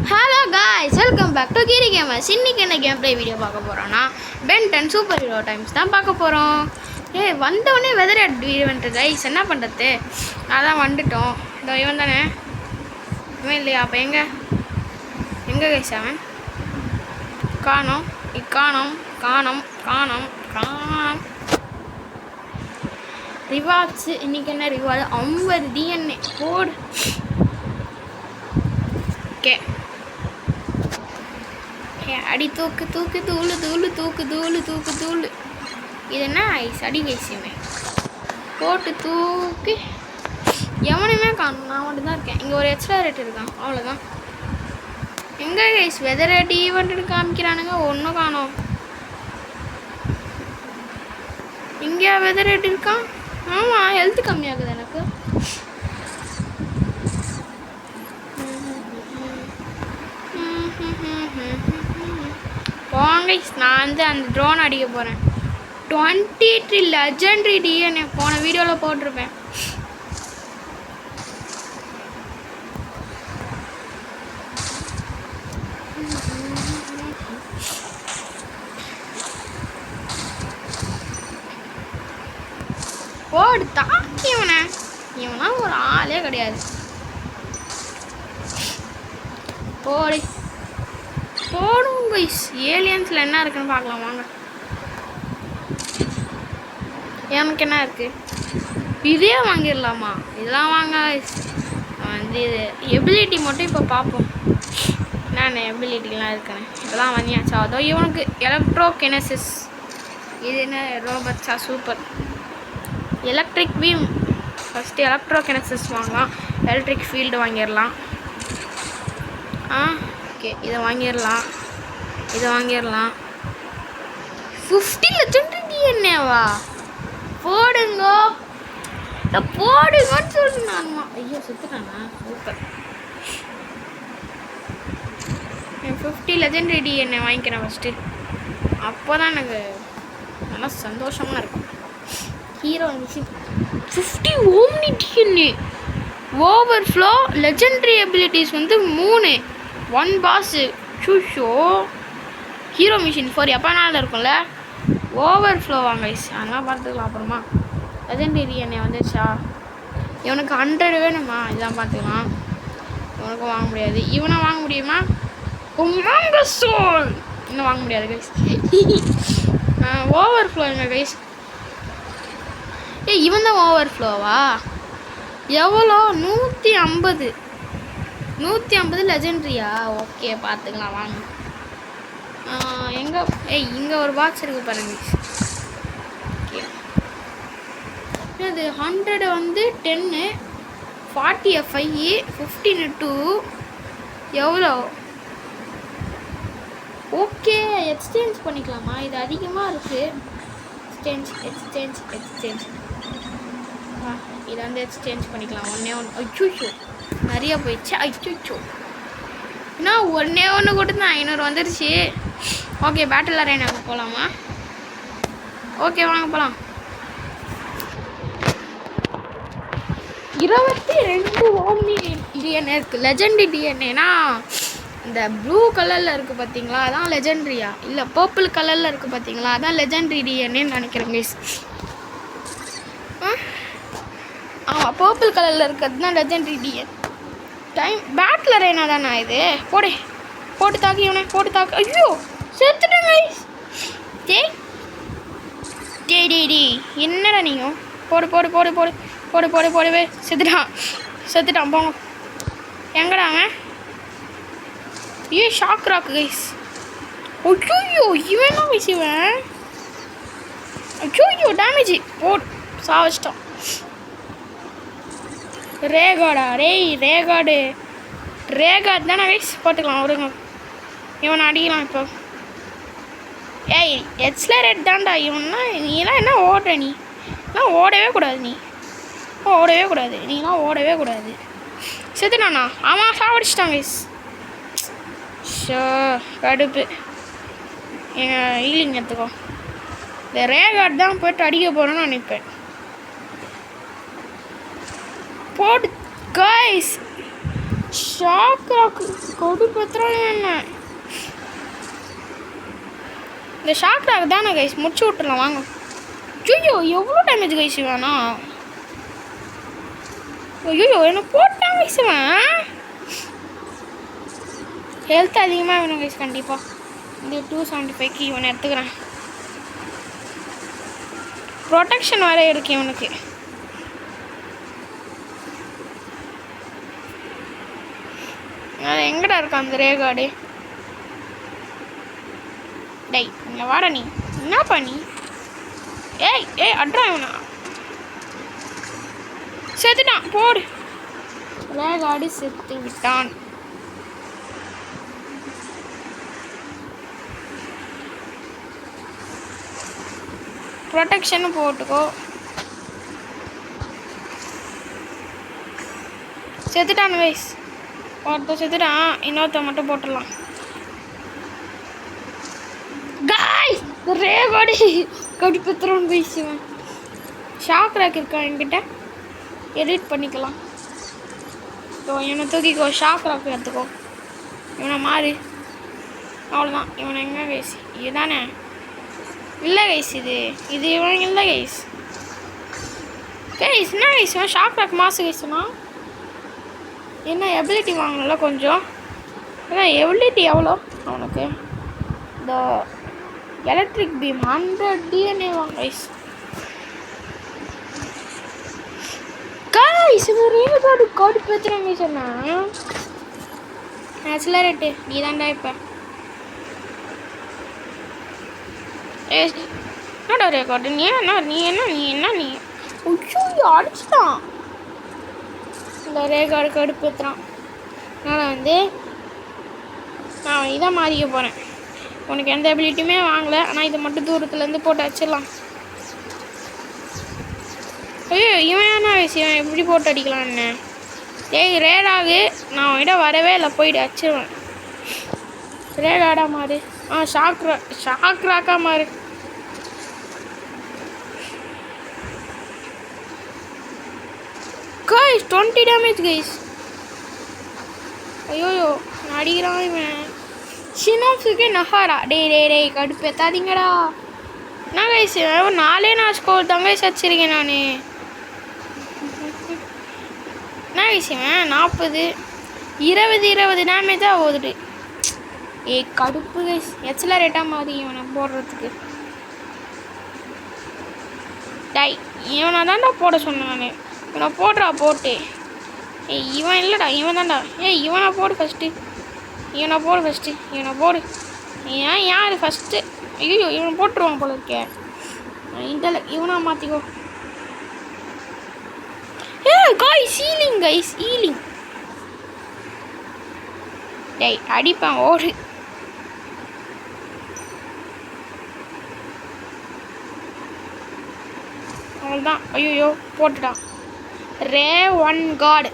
Hello guys, welcome back to Giri gamers. இன்றைக்கி என்ன game play video பார்க்க போகிறோன்னா பென் 10 சூப்பர் ஹீரோ டைம்ஸ் தான் பார்க்க போகிறோம். வந்தவொடனே வெதர் ஈவெண்ட்டு கைஸ், என்ன பண்ணுறது? அதான் வந்துட்டோம். இதோ இவன் தானே, இவன் இல்லையா? அப்போ எங்கே கைஸ் அவன்? காணோம் காணோம் காணோம் காணோம் காணோம். ரிவார்ட்ஸு இன்றைக்கி என்ன ரிவார்டு? 50 DNA போடு. ஓகே, அடி தூக்கு தூக்கு தூளு தூளு தூக்கு தூளு தூக்கு தூளு. இது என்ன ஐஸ்? அடி கைஸுமே போட்டு தூக்கி. எவனுமே காணும், நான் மட்டும் தான் இருக்கேன். இங்கே ஒரு எக்ஸ்ட்ரா ரேட் இருக்கான், அவ்வளோதான். எங்கே கைஸ் வெதர் ரேட் ஈவெண்ட்டு காமிக்கிறானுங்க, ஒன்றும் காணோம். இங்கேயா வெதர் ரேட் இருக்கான்? ஆமாம், ஹெல்த் கம்மியாகுது எனக்கு. போங்க, நான் வந்து அந்த ட்ரோன் அடிக்க போகிறேன். 23 லெஜெண்டரி டிஎன்ஏ போன வீடியோவில் போட்டிருப்பேன். போடு தாக்கி இவனா ஒரு ஆளே கிடையாது. போடும் கைஸ். ஏலியன்ஸில் என்ன இருக்குன்னு பார்க்கலாம் வாங்க. எனக்கு என்ன இருக்குது? இதே வாங்கிடலாமா? இதெல்லாம் வாங்க வந்து இது எபிலிட்டி மட்டும் இப்போ பார்ப்போம். என்னென்ன எபிலிட்டிலாம் இருக்குன்னு. இதெல்லாம் வாங்கியாச்சா? அதோ இவனுக்கு எலக்ட்ரோகெனசிஸ். இது என்ன ரோபோட்ஸா? Super. Electric beam. First electrogenesis வாங்கலாம். எலக்ட்ரிக் ஃபீல்டு வாங்கிடலாம். ஓகே, இதை வாங்கிடலாம். 50 லெஜெண்டரி டிஎன்ஏவா? போடுங்கன்னு சொல்லு. நானுமா ஐயோ செத்துட்டானா? சூப்பர். 50 லெஜெண்டரி டிஎன்ஏ வாங்கிக்கிறேன் ஃபஸ்ட்டு. அப்போ தான் எனக்கு நல்லா சந்தோஷமாக இருக்கும். Hero 50 omni DNA overflow. Legendary abilities வந்து 3. 1 பாஸு. ஷூஷோ ஹீரோ மிஷின் 4 எப்போ நாளில் இருக்கும்ல. ஓவர்ஃப்ளோ வாங்க கைஸ், அதெல்லாம் பார்த்துக்கலாம் அப்புறமா. லெஜெண்டரி டிஎன்ஏ வந்துச்சா? இவனுக்கு 100 வேணுமா? இதெல்லாம் பார்த்துக்கலாம். இவனுக்கும் வாங்க முடியாது. இவனை வாங்க முடியுமா? சோல் இன்னும் வாங்க முடியாது கைஸ். ஓவர்ஃப்ளோ எங்க கைஸ்? இவன் தான் ஓவர்ஃப்ளோவா? எவ்வளோ? 150 லெஜெண்ட்ரியா? ஓகே, பார்த்துக்கலாம் வாங்க. எங்கே? இங்கே ஒரு பாக்ஸ் இருக்குது பாருங்க. ஓகே, இது 100 வந்து 10, 40 FI, 15 2 எவ்வளோ? ஓகே, எக்ஸ்சேஞ்ச் பண்ணிக்கலாமா? இது அதிகமாக இருக்குது. எக்ஸ்சேஞ்ச் இதை வந்து எக்ஸ்சேஞ்ச் பண்ணிக்கலாம். ஒன்று அச்சோ நிறையா போயிடுச்சு. அச்சோ நான் ஒன்று கொடுத்து 500 வந்துருச்சு. ஓகே, பேட்டில் அரேனாக்கு போகலாமா? ஓகே வாங்க போகலாம். 22 ஓம்னி டிஎன்ஏ இருக்குது. லெஜெண்டரி டிஎன்ஏனா இந்த ப்ளூ கலரில் இருக்குது பார்த்தீங்களா, அதான் லெஜெண்ட்ரியா? இல்லை பர்பிள் கலரில் இருக்குது பார்த்தீங்களா, அதான் லெஜெண்டரி டிஎன்ஏன்னு நினைக்கிறேன் கைஸ். ஆமாம், பர்பிள் கலரில் இருக்கிறது தான் லெஜெண்டரி டிஎன். பேட்டில் அரேனா தானே இது? போட்டு தாக்கி இவனே போட்டு தாக்கு. ஐயோ செத்துட்டேன் கைஸ். டேய் என்னடா நீங்கள்? போடு செத்துட்டான் போங்க. எங்கடா அவன்? ஷாக் ராக்கு கைஸ். ஐயோ இவன் தான் கைஸ். இவன் ஐயோ டேமேஜ் போடு, சாவச்சிட்டான். ரேகாடா? ரேகாட் தானே கைஸ்? போட்டுக்கலாம் வருங்க. இவனை அடிக்கலாம் இப்போ. எக்ஸ்லரேட் தான்டா இவன்னா. நீலாம் என்ன ஓடுற? நீலாம் ஓடவே கூடாது. செத்துட்டானா? ஆமாம், சாவடிச்சிட்டான் கைஸ். கடுப்பு. எங்கள் ஹீலிங் எடுத்துக்கோ. இந்த ரேகாட் தான் போய்ட்டு அடிக்க போகிறேன்னு நினைப்பேன். போடு கைஸ். ஷாக் ராக்கு கொடு பத்திரம் என்ன இந்த ஷாக் ராக் தானே கைஸ் முடிச்சு விட்டுலாம் வாங்க. ஐயோ எவ்வளோ டேமேஜ் கைஸ் வேணாம். ஐயோ என்ன போட்டான் கைஸ் ஹெல்த் அதிகமாக வேணும் கைஸ் கண்டிப்பாக. இந்த 275க்கு இவனை எடுத்துக்கிறேன். ப்ரொடெக்ஷன் வேறு இருக்கு இவனுக்கு. எங்கடா இருக்கான் அந்த ரேகாடு? டேய் இங்கே வாடா நீ என்ன பண்ணி? ஏய் அட்ரா இவனா செத்துட்டான் போடு. ரேகாடு செத்து விட்டான். ப்ரொடெக்ஷனும் போட்டுக்கோ. செத்துட்டான் கைஸ். ஒருத்த செத்துட்டான், இன்னொருத்த மட்டும் போட்டுடலாம். கைஸ் ரேகாடி கடிப்பத்திரம் பேசுவேன். ஷாக் ராக் இருக்கா என்கிட்ட, எடிட் பண்ணிக்கலாம். ஸோ இவனை தூக்கிக்கோ, ஷாக் ராக் எடுத்துக்கோ. இவனை மாறு, அவ்வளோதான். இவனை எங்கே கைஸ்? இதுதானே? இல்லை கைஸ் இது இவன் இல்லை கைஸ். கைஸ் என்ன கைஸ் இவன் ஷாக் ராக் மாசு கைஸ்னா என்ன எபிலிட்டி வாங்கல கொஞ்சம். ஏன்னா எபிலிட்டி எவ்வளோ அவனுக்கு? இந்த எலக்ட்ரிக் பீம் 100 DNA வாங்க கைஸ். கைஸ் இவன் ரேகாடு காடு பேத்துறாங்க சொன்னா ஆக்சிலரேட்டு நீ தான்டா இப்போ. என்னடா ரேகாடு நீ ஐயோ அடிச்சிட்டான். இந்த ரேகாடு கடுப்புத்துறான். நான் நான் இதை மாறிக்க போகிறேன். உனக்கு எந்த எபிலிட்டியுமே வாங்கலை, ஆனால் இதை மட்டும் தூரத்துலேருந்து போட்டு வச்சிடலாம். ஐயோ இவன் என்ன விஷயம் எப்படி போட்டு அடிக்கலாம் என்ன? ஏய் ரேடாகு நான் அவன்கிட்ட வரவே இல்லை, போயிட்டு அடிச்சிருவேன். ரேடாடா மாறு. ஷாக் ராக்கா மாறு. Guys 20 damage guys. ஐயோ அடிக்கிறான் இவன். ஷினோப்ஸுக்கே நஹாரா. டேய் கடுப்பு எத்தாதீங்கடா. நான் கைஸ் 4 ஸ்கோர் தாங்க கைஸ் வச்சிருக்கேன் நான். என்ன கைஸ் இவன் 40 20 டேமேஜாக ஓதுடு. கடுப்பு கைஸ். எக்ஸலரேட்டாக மாதிரி இவனை போடுறதுக்கு. டை இவனை தான்டா போட சொன்னேன் நான். இவனை போடுறா போட்டு. இவன் இல்லைடா இவன் தான்டா. இவனை போடு ஃபஸ்ட்டு. இவனை போடு. ஏன் யார் ஃபஸ்ட்டு? ஐயோ இவனை போட்டுருவான் போல இருக்கே. இவனா மாற்றிக்கோ. Guys healing. டேய் அடிப்பான் ஓடு. அவ்வளோதான். ஐயோ போட்டுடா. ரே 1 காடு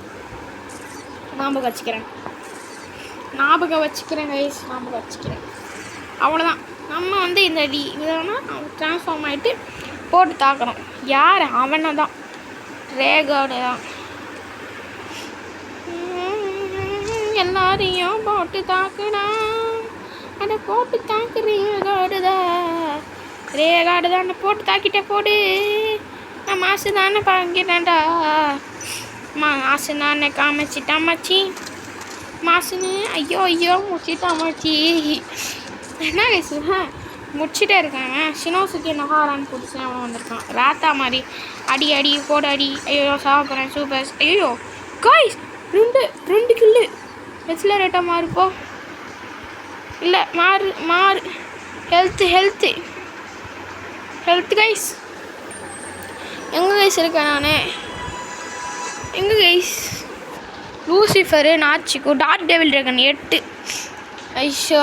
ஞாபகம் வச்சுக்கிறேன் கைஸ். அவ்வளோதான். நம்ம இந்த இதனா ட்ரான்ஸ்ஃபார்ம் ஆகிட்டு போட்டு தாக்குறோம். யார்? அவனை தான். ரேகாடு தான். எல்லாரையும் போட்டு தாக்குடா. அதை போட்டு தாக்கு ரேகாடு தான். போட்டு தாக்கிட்டே போடு. நான் மாசு தானே பாங்கிறேன்டா. மாசு தானே காமிச்சிட்டான் மச்சி. மாசுன்னு ஐயோ முடிச்சிட்டான் மச்சி. என்ன கைஸ் முடிச்சுட்டே இருக்காங்க. ஷினோசுக்கு நகாரான்னு பிடிச்சி அவன் வந்திருக்கான். ராத்தா மாதிரி அடி போட அடி. ஐயோ சாப்பிட்றேன் சூப்பர். ஐயோ காய்ஸ் 2 கில்லு. எக்ஸலரேட்டாக மாறுப்போ. இல்லை மாறு. Health guys. எங்கே கைஸ் இருக்கேன் நான்? எங்கே கைஸ்? லூசிஃபரு நாச்சிக்கு டார்க் டெவில் ட்ராகன் 8. ஐஷோ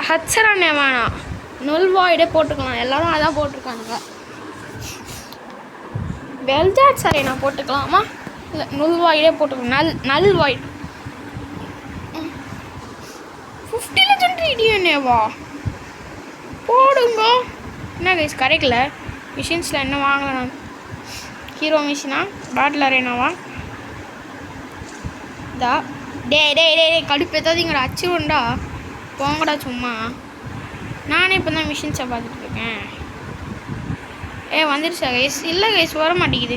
ஹட்சரானே வேணாம், நுல்வாய்டே போட்டுக்கலாம். எல்லாரும் அதான் போட்டிருக்கானுங்க. வெல்ஜாட் சாரி நான் போட்டுக்கலாமா? இல்லை நுல்வாய்டே போட்டுக்கலாம். நல்வாய்டு 50 லெஜெண்டரி டிஎன்ஏவா போடுங்க. என்ன கைஸ் கிடைக்கல. மிஷின்ஸில் என்ன வாங்கலாம். ஹீரோ மிஷினா பேட்டில் அரேனாவா இதா டே கடுப்பு ஏதாவதுங்கடா அச்சுருண்டா போங்கடா சும்மா. நானே இப்போ தான் மிஷின்ஸை பார்த்துட்டு இருக்கேன். வந்துடுச்சா கைஸ்? இல்லை கைஸ் வர மாட்டேங்குது.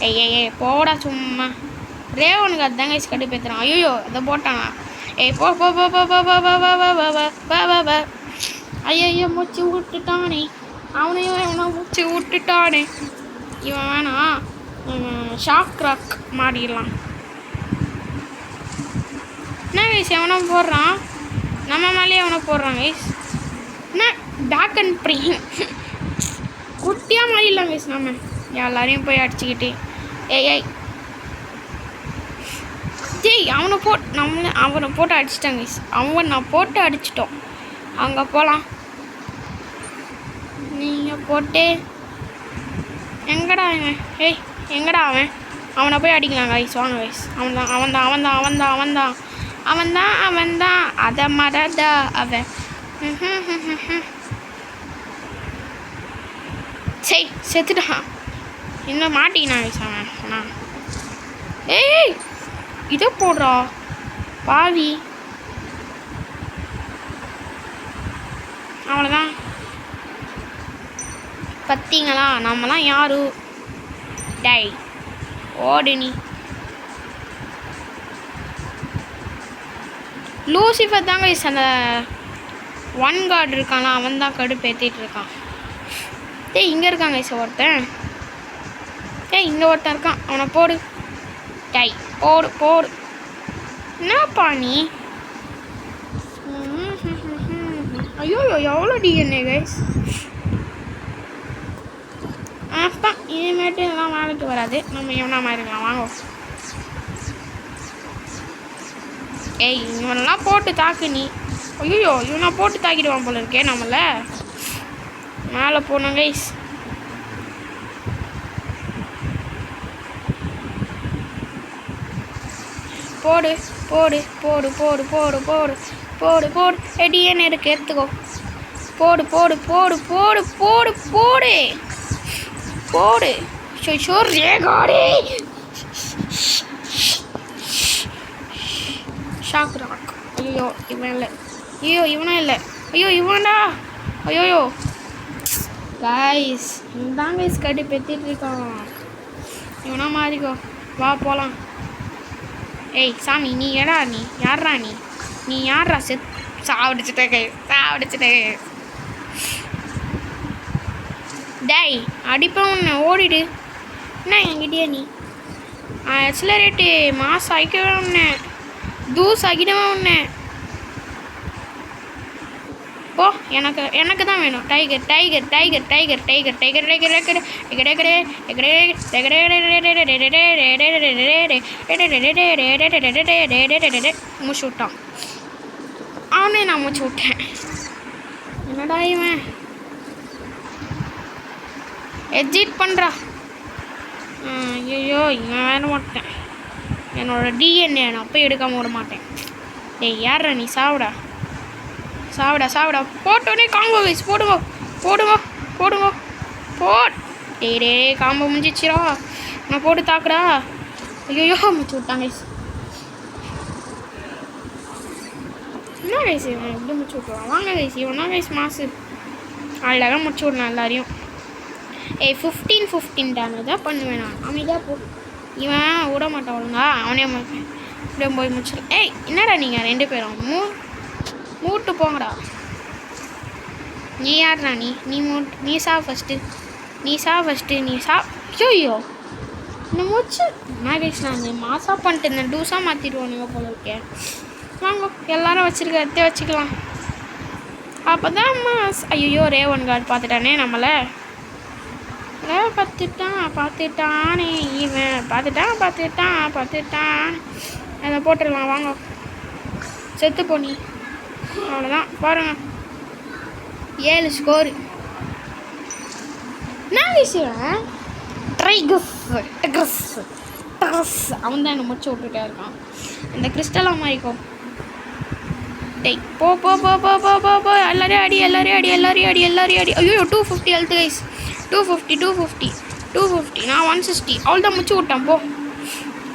ஏய் போடா சும்மா. ரேவனுக்கு அதுதான் கைஸ் கடுப்பு ஏற்றுறான். ஐயோ அதை போட்டானா? போ போ போ போ போ போ போ. ஐயோ மூச்சு விட்டுட்டானே, அவனையும் எவனோ மூச்சு விட்டுட்டானே. இவன் வேணா ஷாக் ராக் மாறிடலாம். என்ன கைஸ் எவனோ போடுறான், நம்ம மேலேயே எவனோ போடுறான் கைஸ். என்ன பேக் அண்ட் ப்ரீன் குட்டியாக மாறிடலாம் கைஸ். நம்ம எல்லாரையும் போய் அடிச்சுக்கிட்டு ஏய் அவனை போட்டு அடிச்சிட்டாங்க கைஸ். நான் போட்டு அடிச்சிட்டோம். அங்கே போகலாம். நீங்கள் போட்டு எங்கடா அவன்? எங்கடா அவனை போய் அடிக்கலாம் கைஸ். வாங்க கைஸ். அவன்தான் அதை மறடா அவன். சரி செத்துட்டான். இன்னும் மாட்டிக்கினான் கைஸ் அவன். ஏய் இதை போடுறா பாவி. அவ்வளோதான். பார்த்தீங்களா நம்மலாம் யாரு? டை ஓடு நீ. லூசிஃபர் தாங்க அந்த ஒன் கார்டு இருக்கானா, அவன் தான் கடுப்பு ஏற்றிட்டு இருக்கான். இங்கே இருக்காங்க ஒருத்தன். இங்கே ஒருத்தன் இருக்கான். அவனை போடு. டை போடு. என்னப்பா நீ? ஐயோ எவ்வளோ டிஎன்ஏ கைஸ். அப்பா இனிமேட்டு இதெல்லாம் வேலைக்கு வராது. நம்ம எவனா மாதிரி இருக்கலாம். வாங்க. இவனெல்லாம் போட்டு தாக்கு நீ. ஐயோ இவனா போட்டு தாக்கிடுவான் போல இருக்கே நம்மள. மேலே போனோம் கைஸ். போடு போடு போடு போடு போடு போடு போடு போடு. டிஎன்ஏ இருக்கு எடுத்துக்கோ. போடு போடு போடு போடு போடு போடு போடு. ரேகாடே ஷாக் ராக். ஐயோ இவன் இல்லை. இவனும் இல்லை. இவன்டா. ஐயோ கைஸ் இதான் கைஸ் கட்டி பெத்திட்டு இருக்கான். இவனா மாறிக்கோ. வா போகலாம். சாமி நீ ஏடா? நீ யாரா? நீ யாரா? சாவடிச்சிட்டே. டேய் அடிப்பேன் உன்னை. ஓடிடு. என்ன என்கிட்டயே நீ ஆக்சிலரேட்டு மாஸ் ஆகிக்கவே உன்னை தூஸ் ஆகிடுவேன் உன்னை. போ. எனக்கு தான் வேணும் டைகர். மூச்சு விட்டான். அவனே நான் மூச்சு விட்டேன். என்னடா இவன் எக்ஸிட் பண்ணுறா. ஐயோ இவன் வேற மாட்டேன். என்னோட டிஎன்ஏ நான் போய் எடுக்காமல் விட மாட்டேன். யாரா நீ? சாவிடா. போட்டோடனே காம்போ கைஸ். போடுங்க. டே காம்போ முடிஞ்சிச்சிரா. நான் போட்டு தாக்குடா. ஐயோ முடிச்சு விட்டாங்க கைஸ். என்ன கைஸ் இவன் எப்படி முடிச்சு விட்டுருவான்? வாங்க கைஸ். இவனா கைஸ் மாசு. அழகாக முடிச்சு விடலாம் எல்லாரையும். 15 டேமேஜ் தான் பண்ணுவேன் நான். அமைதியாக போ. இவன் விட மாட்டான் ஒழுங்கா. அவனே இப்படியே போய் முடிச்சிடு. என்னடா நீங்கள் 2 பேரும் மூட்டு போங்கடா. நீ யார்டா? நீ சா ஃபஸ்ட்டு. ஐயோ இந்த மூச்சு என்ன கைஸ். நான் மாசா பண்ணிட்டு இருந்தேன். டூஸாக மாற்றிடுவோம் நீங்கள் போல இருக்கேன். வாங்க எல்லாரும் வச்சுருக்க வச்சுக்கலாம். அப்போ தான் மாஸ். ஐயோ ரேவன் கார்டு பார்த்துட்டானே நம்மளை. பார்த்துட்டானே இவன். பார்த்துட்டான். அதை போட்டுடலாம். வாங்க செத்து போனி. அவ்வளோதான் பாருங்க. 7 ஸ்கோரு. நான் விஷயம் ட்ரைகஸ் அவன் தான் என்னை முடிச்சு விட்டுட்டே இருக்கான். அந்த கிறிஸ்டலாக மாறிக்கோ. போ. எல்லாரையும் அடி. ஐயோ 250 ஹெல்த் கைஸ். 250 250. நான் 160. அவ்வளோதான் முடிச்சு விட்டேன் போ.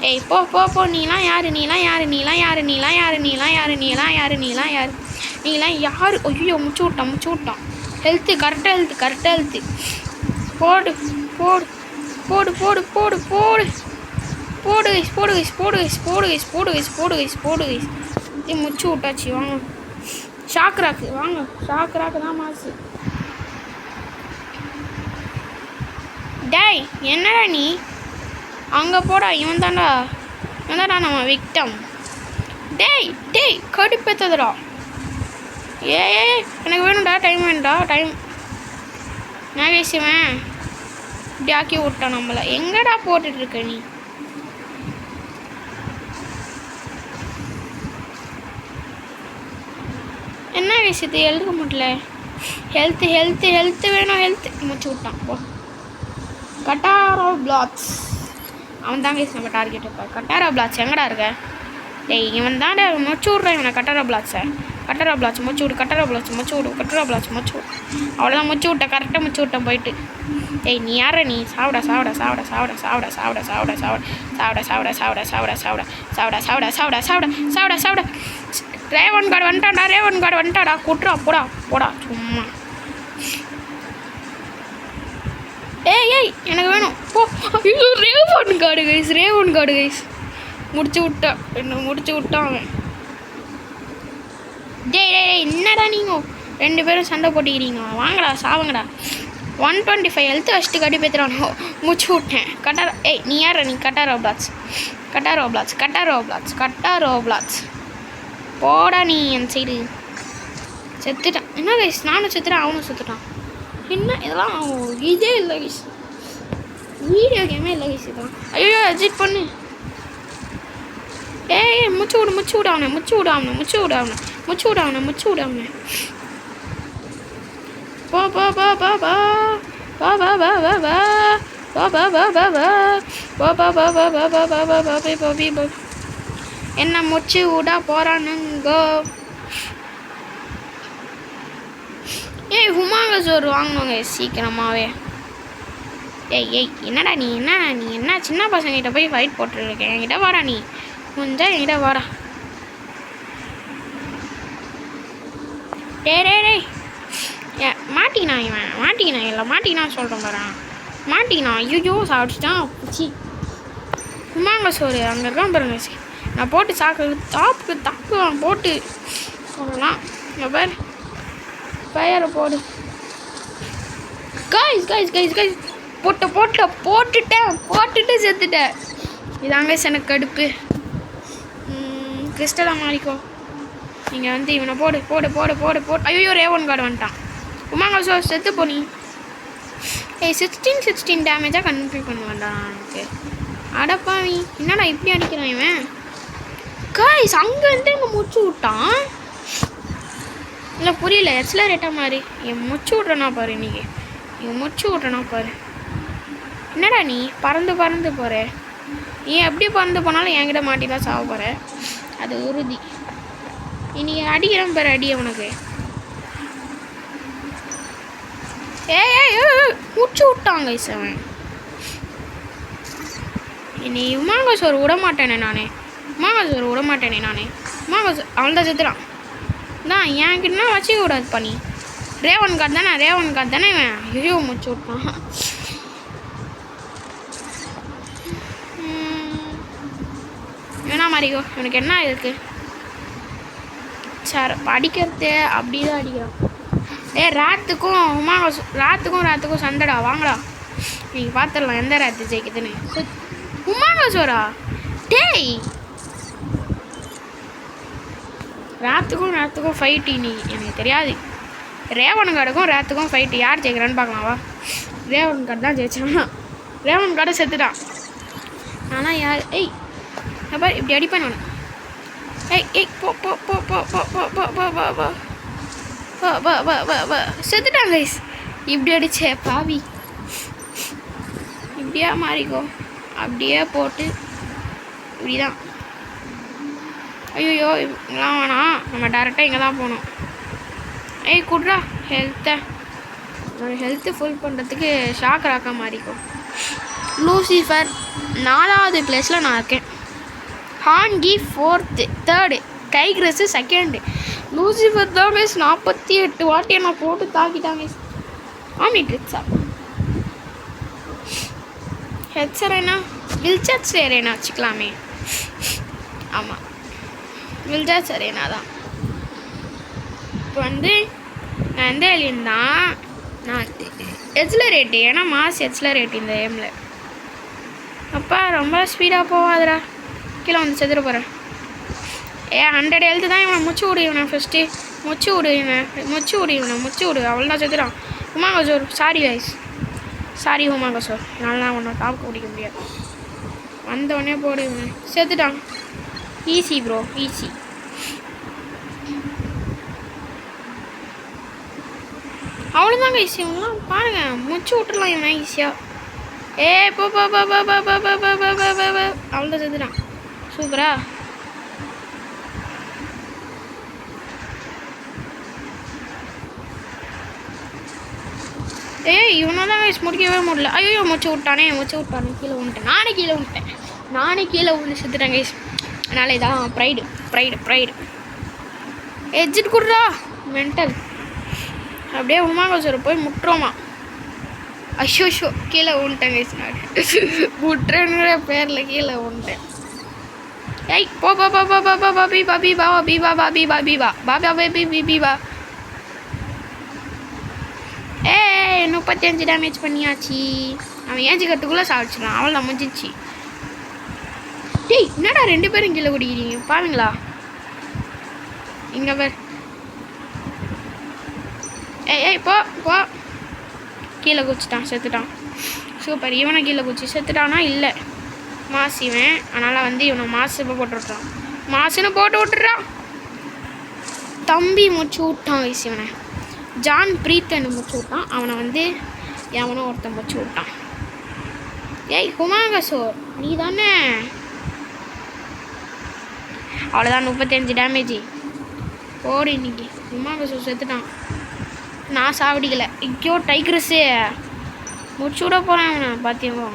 ஏய் போ போ போ. நீலாம் யார்? நீலாம் யார்? நீலாம் யார்? நீலாம் யார்? நீலாம் யார்? நீலாம் யார்? நீலாம் யார்? நீலாம் யார்? ஐயோ முடிச்சு விட்டான். ஹெல்த்து கரெக்டாக ஹெல்த்து. போடு போடு போடு போடு போடு போடு போடு கைஸ் போடு கைஸ் போடு கைஸ் போடு கைஸ் போடு கைஸ் போடு கைஸ் போடு கைஸ். இது முடிச்சு விட்டாச்சு. வாங்க ஷாக்ராக்கு வாங்க. ஷாக்ராக்கு தான் மாசு. டேய் என்னடா நீ அங்கே போடா. இவன் தான்டா நம்ம விக்டம். டேய் டேய் கடுப்பேத்ததுடா. ஏ எனக்கு வேணும்டா. டைம் வேணும்டா. டைம் நான் பேசுவேன். இப்படி ஆக்கி விட்டான் நம்மளை. எங்கடா போட்டுட்ருக்க நீ? என்ன விஷயத்து எழுத முடியல. ஹெல்த்து வேணும். ஹெல்த்து முடிச்சு விட்டான் போ. கட்டாரோ பிளாக்ஸ் அவன் தாங்க நம்ம டார்கெட். இப்போ கட்டாரோ பிளாக்ஸ் எங்கடா இருக்க? டேய் இவன் தாண்டா முடிச்சு விட்றேன் இவனை. கட்டாரோ பிளாக்ஸ் முடிச்சு விடு. கட்டாரோ பிளாக்ஸ் முடிச்சு விடு. அவ்வளோதான் முடிச்சு விட்டேன். கரெக்டாக முடிச்சு விட்டேன் போயிட்டு. டேய் நீ யார நீ? சாப்பிட ரேவன் கார்டு வந்துட்டாடா. கூட்டுறா போடா சும்மா. ஏய் எனக்கு வேணும் போ. ரேவன் கார்டு கைஸ் முடிச்சு விட்டான் அவன். டேய் என்னடா நீங்கள் 2 பேரும் சண்டை போட்டிக்கிறீங்க? வாங்கடா சாவுங்கடா. 125 ஹெல்த்து வச்சுட்டு கட்டி பேத்துறானோ. முடிச்சு விட்டேன். நீ யார நீ? கட்டாரோ பிளாக்ஸ் போடா நீ என் சைடு. செத்துட்டான். என்ன கைஸ் நானும் செத்துட்டேன் அவனும் செத்துட்டான். என்ன இதெல்லாம் இதே இல்லை கைஸ். வீடியோ கேமே இல்லை கைஸ் இதெல்லாம். ஐயோ எக்ஸிட் பண்ணு. ஏய் முடிச்சு விடு அவனை. என்ன முடிச்சு விட போறானுங்க. ஏய் ஹுமாங்க ஜோர் வாங்கணுங்க சீக்கிரமாவே. ஏய் என்னடா நீ என்ன சின்ன பசங்கிட்ட போய் ஃபைட் போட்டுருக்க? என்கிட்ட வாடா நீ. கொஞ்சம் என்கிட்ட வாடா. டேய் மாட்டினா சொல்கிறேன் பாரு. மாட்டினா ஐயோ சாப்பிட்டுட்டான். பிச்சி உமாங்க சோறு அங்கே இருக்கான் பாருங்க. நான் போட்டு தாக்குவான் போட்டு சொல்லலாம். இங்கே பாரு பயரை போடு. கைஸ் போட்டுட்டு செத்துட்டேன். இதாங்க எனக்கு கடுப்பு. கிறிஸ்டலாக மாறிக்கோ. நீங்கள் வந்து இவனை போடு. ஐயோ ரேவன் கார்டு வந்துட்டான். உமாங்க சோ செத்து போனி. 16 டேமேஜாக கன்ஃபியூ பண்ணுவான்டா எனக்கு. அடப்பாவி என்னடா இப்படி அடிக்கிறான் இவன். கைஸ் அங்கேருந்து இங்கே முடிச்சு விட்டான். இல்லை புரியல. எக்ஸலரேட்டாக மாதிரி என் முடிச்சு விட்றனா பாரு. இன்னைக்கு இவன் முடிச்சு விட்றனா பாரு. என்னடா நீ பறந்து போகிற? நீ எப்படி பறந்து போனாலும் என்கிட்ட மாட்டி தான் சாவ போகிற. அது உறுதி. இன்னைக்கு அடிக்கிறேன் பாரு அடி அவனுக்கு. ஏய் முடிச்சு விட்டாங்க அவன். என்னை உமாங்க சோறு விட மாட்டேனே நானே. அவன் தான் செத்துறான். தான் என்கிட்ட வச்சுக்க கூடாது பண்ணி. ரேவன் கார்டு தானே இவன். ஐயோ முடிச்சு விட்டான். என்ன மாதிரிக்கோ இவனுக்கு என்ன இருக்குது சார் அடிக்கிறது அப்படி தான் அடிக்கிறான். ராத்துக்கும் சண்டைடா. வாங்கடா நீங்கள் பார்த்துடலாம் எந்த ராத்து ஜெயிக்குதுன்னு. உமாங்க சோரா டேய் ராத்துக்கும் ஃபைட்டு. நீ எனக்கு தெரியாது. ரேவன் கார்டுக்கும் ஃபைட்டு. யார் ஜெயிக்கிறான்னு பார்க்கலாம்வா. ரேவன் கார்டு தான் ஜெயிச்சான். ரேவன் கார்டு செத்துட்டான். ஆனால் யார் பாரு இப்படி அடிப்பேன் நான். செத்துட்டான் கைஸ். இப்படி அடிச்சே பாவி. இப்படியா மாறிக்கோ. அப்படியே போட்டு இப்படிதான். ஐயோ இதெல்லாம் வேணாம். நம்ம டேரெக்டாக இங்கே தான் போகணும். குட்ரா ஹெல்த்தை ஃபுல் பண்ணுறதுக்கு ஷாக் ராக்கா மாறிக்கோ. லூசிஃபர் 4வது பிளேஸில் நான் இருக்கேன். ஹான்கி 4th, 3rd, டைக்ரஸ் 2nd. லூசிஃபர் தான் கைஸ் 48 வாட்டி நான் போட்டு தாக்கிட்டாங்க. ஆமிட்ரிக்ஸா ஹெட்ஸரேனா வில்சர்ஸ் அரேனா வச்சுக்கலாமே. ஆமாம், வில்சர்ஸ் அரேனா தான். இப்போ வந்து நான் எந்த ஏலியன் தான், நான் எக்ஸலரேட்டு, ஏன்னா மாஸ் எக்ஸலரேட் இந்த ஏமில். அப்பா ரொம்ப ஸ்பீடாக போகாதடா, கீழே வந்து செத்துட போகிறேன். 100 ஹெல்த்து தான். இவனை முச்சு விடு, இவனை ஃபஸ்ட்டு முச்சு விடு, முச்சு விடு. அவள் தான் செத்துறான். ஹுமாங்கசோர் சாரி கைஸ், சாரி ஹுமாங்கசோர், நல்லா ஒன்றும் டாப்க்கு பிடிக்க முடியாது. வந்தவொடனே போடு, இவனை செத்துட்டான். Easy bro, easy. அவ்வளோதாங்க ஈஸி. இவங்களாம் பாருங்கள், முச்சு விட்டுடலாம் இவன் ஈஸியாக. போ அவ்வளோதான் செத்துட்டான். சூப்பரா. இவனை தான் முடிக்கவே முடியல. ஐயோ முச்சு விட்டானே கீழே விட்டேன். நானே கீழே விழுந்து செத்துட்டேன் கைஸ். அதனால் இதான் ப்ரைடு. எக்ஸிட் கொடுறா மென்டல். அப்படியே ஹுமாங்கசோர் போய் முட்டுறோமா. ஐயோ கீழே விழுந்துட்டேன் கைஸ். நான் முட்டுறேங்கிற பேரில் கீழே விழுந்துட்டேன். போ பா 35 டேமேஜ் பண்ணியாச்சு. அவன் ஏஞ்சிக்கிறதுக்குள்ளே சாப்பிட்றான். அவள் தான் முடிஞ்சிச்சு. டேய் என்னடா 2 பேரும் கீழே குடிக்கிறீங்க பாருங்களா. இங்கே பேர் போ கீழே குச்சிட்டான், செத்துட்டான். சூப்பர். இவனை கீழே குச்சி செத்துட்டானா இல்லை மாசு இவன். அதனால் வந்து இவனை மாசு இப்போ போட்டு விட்றான். மாசுன்னு போட்டு விட்டுறான். தம்பி முடிச்சு விட்டான் வயசு. இவனை ஜான் பிரீத்தன் முடிச்சு விட்டான். அவனை வந்து எவனோ ஒருத்தன் முடிச்சு விட்டான். ஹுமாங்கசோர் நீ தானே. அவ்வளோதான் 35 டேமேஜ். போடு இன்னைக்கு. ஹுமாங்கசோர் செத்துட்டான். நான் சாவடிக்கலை. ஐயோ டைக்ரஸு முடிச்சு விட போகிறேன் அவனை. பார்த்தியோ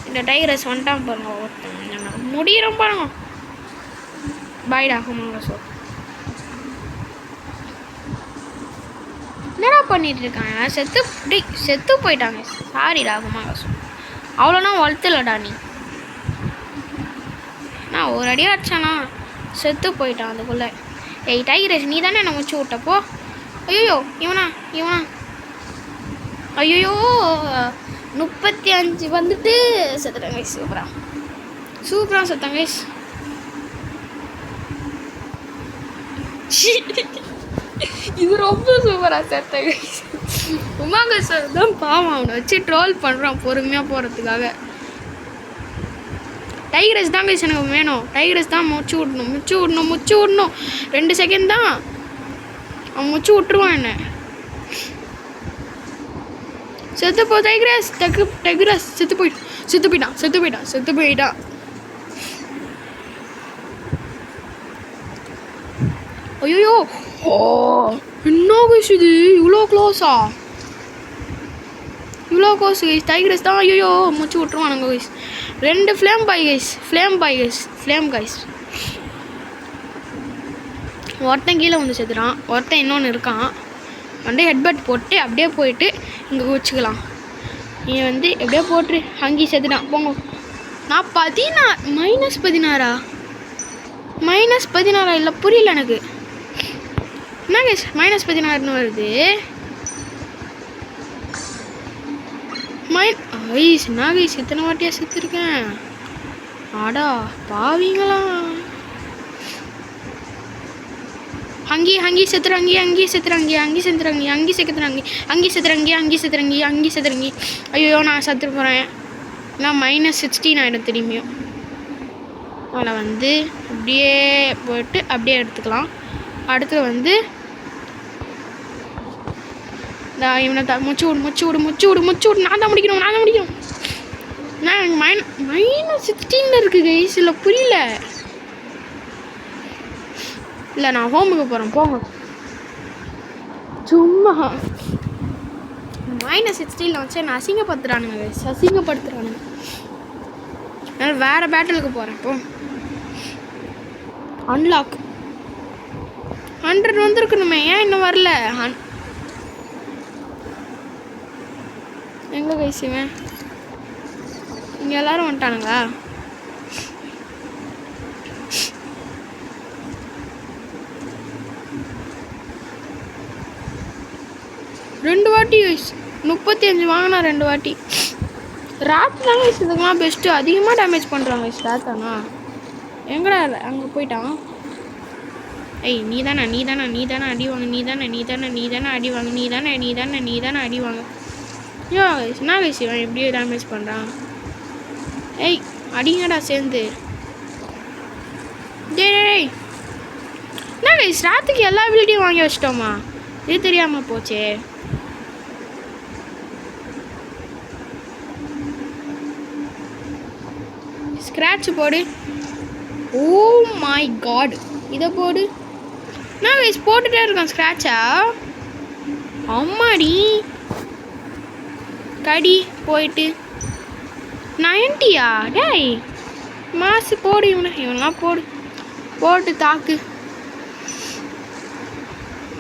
இந்த டைக்ரஸ் வந்துட்டான் பாருங்க. ஒருத்தன் முடியிறோம் பாருங்க. பாய்டா ஹுமாங்கசோர். என்னடா பண்ணிட்டு இருக்காங்க. செத்து போயிட்டாங்க. சாரிடா ஹுமாங்கசோர். அவ்வளோனா வளர்த்துலடா நீ. நான் ஒரு அடியாக அடிச்சானா செத்து போயிட்டான் அதுக்குள்ளே. டைகரஸ் நீ தானே என்னை முடிச்சு விட்டப்போ. ஐயோ இவனா ஐயோ 35 வந்துட்டு செத்துட்டாங்க. சூப்பரா செத்தாங்க. இது ரொம்ப சூப்பராக செத்தாங்க. ஹுமாங்கசோர் தான் பாவம், அவனை வச்சு ட்ரோல் பண்ணுறான் பொறுமையாக போகிறதுக்காக. டைகரஸ் தான் கைஸ் எனக்கு வேணும். டைகரஸ் தான் முச்சு விடணும். 2 செகண்ட் தான் அவன் முச்சு விட்டுருவான் என்ன. செத்து போ டைகரஸ். செத்து போயிட்டான். ஐயோ என்ன கைஸ் இது இவ்வளோ க்ளோஸா. டைகரஸ் தான். ஐயோ முச்சு விட்டுருவானுங்க கைஸ். 2 flame guys. ஒருத்தன் கீழே வந்து செத்துறான். ஒருத்தன் இன்னொன்று இருக்கான். வந்து ஹெட்பட் போட்டு அப்படியே போயிட்டு இங்கே வச்சுக்கலாம். நீ வந்து எப்படியே போட்டுரு. அங்கி செத்துட்டான். போங்க. நான் 16 -16 இல்லை புரியல எனக்கு. என்ன கைஸ் -16 வருது. என்ன கைஸ் இத்தனை வாட்டியாக செத்துருக்கேன். ஆடா பாவீங்களா. அங்கி செத்துறாங்க. ஐயோ நான் செத்து போகிறேன். நான் -16 ஆகிடும் திரும்பியும். அதில் வந்து அப்படியே போயிட்டு அப்படியே எடுத்துக்கலாம். அடுத்து வந்து இவனை முச்சு விடு. நான் தான் முடிக்கணும். நான் -16 இருக்குது கைஸ். இல்லை புரியல. இல்லை நான் ஹோமுக்கு போகிறேன். போங்க சும்மா -16 வச்சு என்ன அசிங்கப்படுத்துறானுங்க அசிங்கப்படுத்துறானுங்க. அதனால் வேறு பேட்டிலுக்கு போகிறேன். இப்போ அன்லாக் 100 வந்துருக்கணுமே, ஏன் இன்னும் வரல? எங்கே கைசுவேன்? இங்கே எல்லோரும் வந்துட்டானுங்களா? ரெண்டு வாட்டி 35 வாங்கினா 2 வாட்டி. ராத் தாங்க இதுக்கெல்லாம் பெஸ்ட்டு. அதிகமாக டேமேஜ் பண்ணுறாங்க ராத்தானா. எங்கடா அங்கே போயிட்டான்? ஏய் நீ தானே அடி வாங்க, நீ தானே அடி வாங்க, நீ தானே அடி வாங்க. ஐயோ என்ன கைஸ் இவன் எப்படியோ டேமேஜ் பண்ணுறான். ஏய் அடிங்கடா சேர்ந்து. டேய் என்ன கைஸ் ராத்துக்கு எல்லா வீடியும் வாங்கி வச்சிட்டோமா? இது தெரியாமல் போச்சே. ஸ்க்ராட்ச் போடு. ஓ மை காட், இதை போடு. நான் கைஸ் போட்டுகிட்டே இருக்கேன் ஸ்க்ராட்சா. அம்மாடி கடி போயிட்டு 90யா? டேய் மாசு போடு. இவனெல்லாம் போட்டு தாக்கு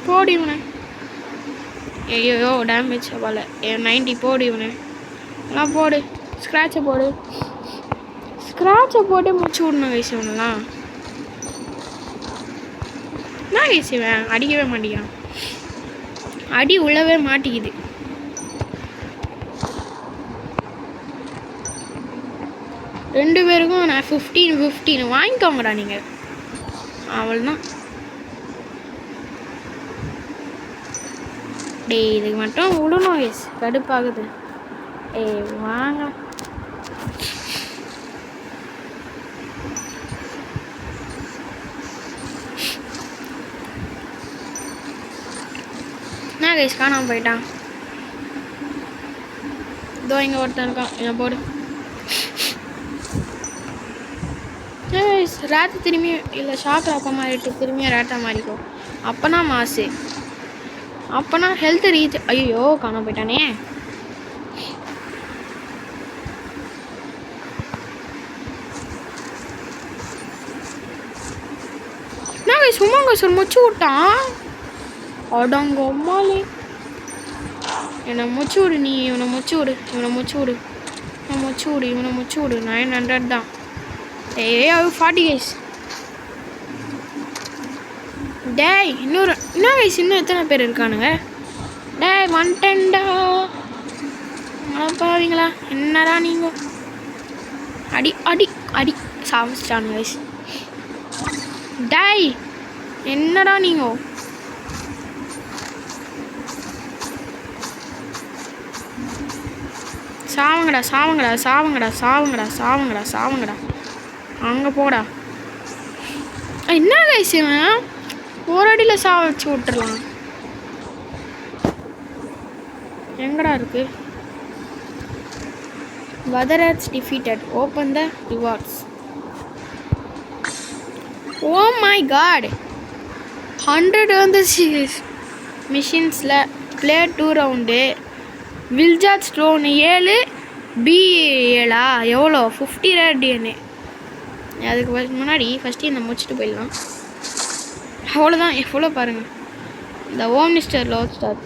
போடு இவனை. ஐயோ டேமேஜ் போல 90 போடு இவனை எல்லாம் போடு. ஸ்க்ராட்சை போட்டு முடிச்சு விடணும் கைஸ் இவனெல்லாம். நான் கைஸ் இவன் அடிக்கவே மாட்டேங்கிறான். அடி உள்ளவே மாட்டிக்குது. ரெண்டு பேருக்கும் நான் 15 வாங்கிக்கோங்கடா நீங்கள். அவள்தான். டேய் இதுக்கு மட்டும் விடணும் கைஸ், கடுப்பாகுது. ஏய் வாங்க. என்ன கைஸ் காணாமல் போயிட்டான். இதோ இங்கே ஒருத்தன் இருக்கான், என் போடு. ராத்து திரும்பி இல்லை ஷாக் ராப்பா மாறிட்டு திரும்பியும் ரேட்டா மாறிக்கும். அப்போனா மாசு, அப்போனா ஹெல்த் ரீச். ஐயோ காணாம போயிட்டானே. நான் சும்மாங்க சார் முச்சு விட்டான். அடங்க அம்மாலே என்னை முச்சு விடு. நீ இவனை முச்சு விடு. 900 தான். ஏய் 40 கைஸ். டேய் இன்னொரு என்ன கைஸ், இன்னும் எத்தனை பேர் இருக்கானுங்க? டேய் 110டா. பாவீங்களா என்னடா நீங்கள்? அடி சாப்பிட்டானுங்க கைஸ். டேய் என்னடா நீங்கள்? சாவுங்கடா. அங்கே போடா. என்ன கைஸ் இவன் ஒரு அடியில் வச்சு விட்டுறலாம். எங்கடா இருக்கு? Weathers defeated. Open the rewards. Oh my god, 100 வந்துச்சு மிஷின்ஸில். Play 2 round. வில்ஜாட் ஸ்டோன் 7 B 7 எவ்வளோ 50 ரேட் DNA. அதுக்கு முன்னாடி ஃபஸ்ட்டு இந்த முடிச்சுட்டு போயிடலாம். அவ்வளோதான். எவ்வளோ பாருங்கள். இந்த ஓம்னிஸ்டர் லோட் ஸ்டார்ட்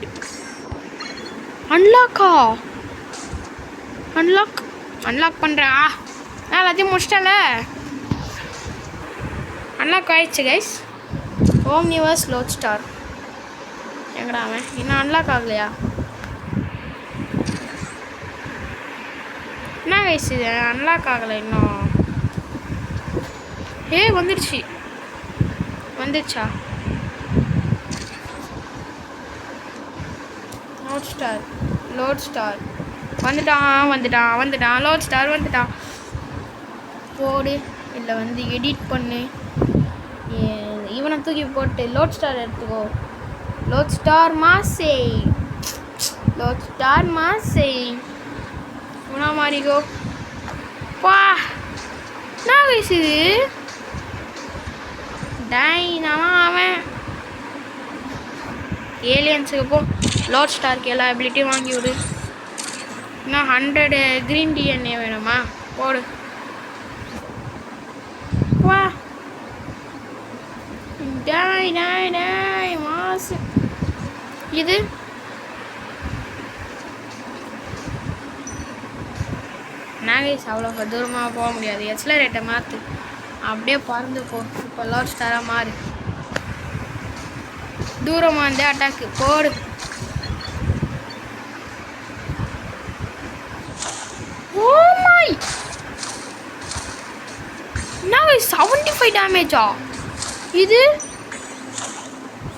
அன்லாக் பண்ணுறேன். நான் எல்லாத்தையும் முடிச்சிட்டல. அன்லாக் ஆயிடுச்சு கைஸ். Omniverse Lodestar. எங்கடா அவன் இன்னும் அன்லாக் ஆகலையா? என்ன கைஸ் இது அன்லாக் ஆகலை இன்னும். வந்துடுச்சா? லோட் ஸ்டார் வந்துட்டான். லோட் ஸ்டார் வந்துட்டான். போடு. இல்லை வந்து எடிட் பண்ணு. இவனை தூக்கி போட்டு லோட் ஸ்டார் எடுத்துக்கோ. லோட் ஸ்டார் மாசே உனா மாறிக்கோ. பா என்ன கைஸ் இது? டை நான் அவன் ஏலியன்ஸுக்கு போ. லோட் ஸ்டாருக்கு எல்லா எபிலிட்டியும் வாங்கி விடு. இன்னும் 100 க்ரீன் டிஎன்ஏ வேணுமா? போடு வா. டாய் டாய் டாய் மாசு. இது நாகேஷ் அவ்வளோ தூரமாக போக முடியாது. எக்ஸலரேட்டை மாற்று, அப்படியே பறந்து போ. இப்போ லோட் ஸ்டாராக மாறு. தூரமாக இருந்தே அட்டாக்கு போடு. ஓமை நாகேஷ் 75 டேமேஜா? இது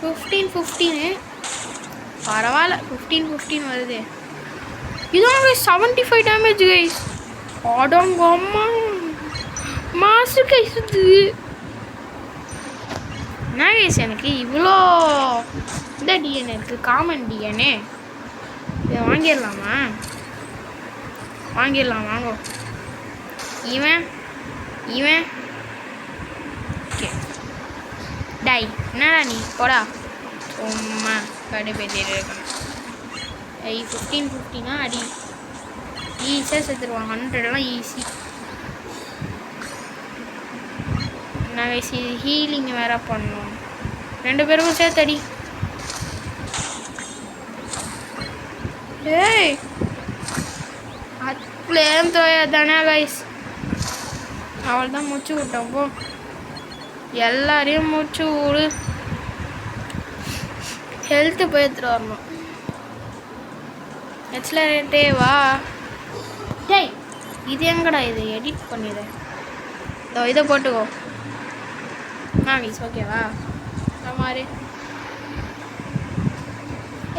15 பரவாயில்ல. 15 வருது. இதுவும் 75 டேமேஜ் கைஸ். அடங்கம்மா மாசு கைஸ். இது என்ன கைஸ், எனக்கு இவ்வளோ இந்த டிஎன்ஏ இருக்குது, காமன் டிஎன்ஏ. இதை வாங்கிடலாமா? வாங்கிடலாம், வாங்க. இவன் ஓகே டை. என்னடா நீ போடா, சும்மா கடுப்பேற்றிட்டு இருக்கணும். 15 அடி ஈஸியாக செத்துருவான். 100 ஈஸி. நாங்கள் ஹீலிங் வேறு பண்ணோம். 2 பேருக்கும் சேர்த்தடி. ஏய் அதுலேயும் தானே கைஸ். அவள் தான் மூச்சு விட்டோம். போ எல்லாரையும் மூச்சு விடு. ஹெல்த்து போய் எடுத்துகிட்டு வரணும். எக்ஸலரேட்டே வா. டேய் இது எங்கடா? இது எடிட் பண்ணிடு. இதை போட்டுக்கோ. கைஸ் ஓகேவா? மாதிரி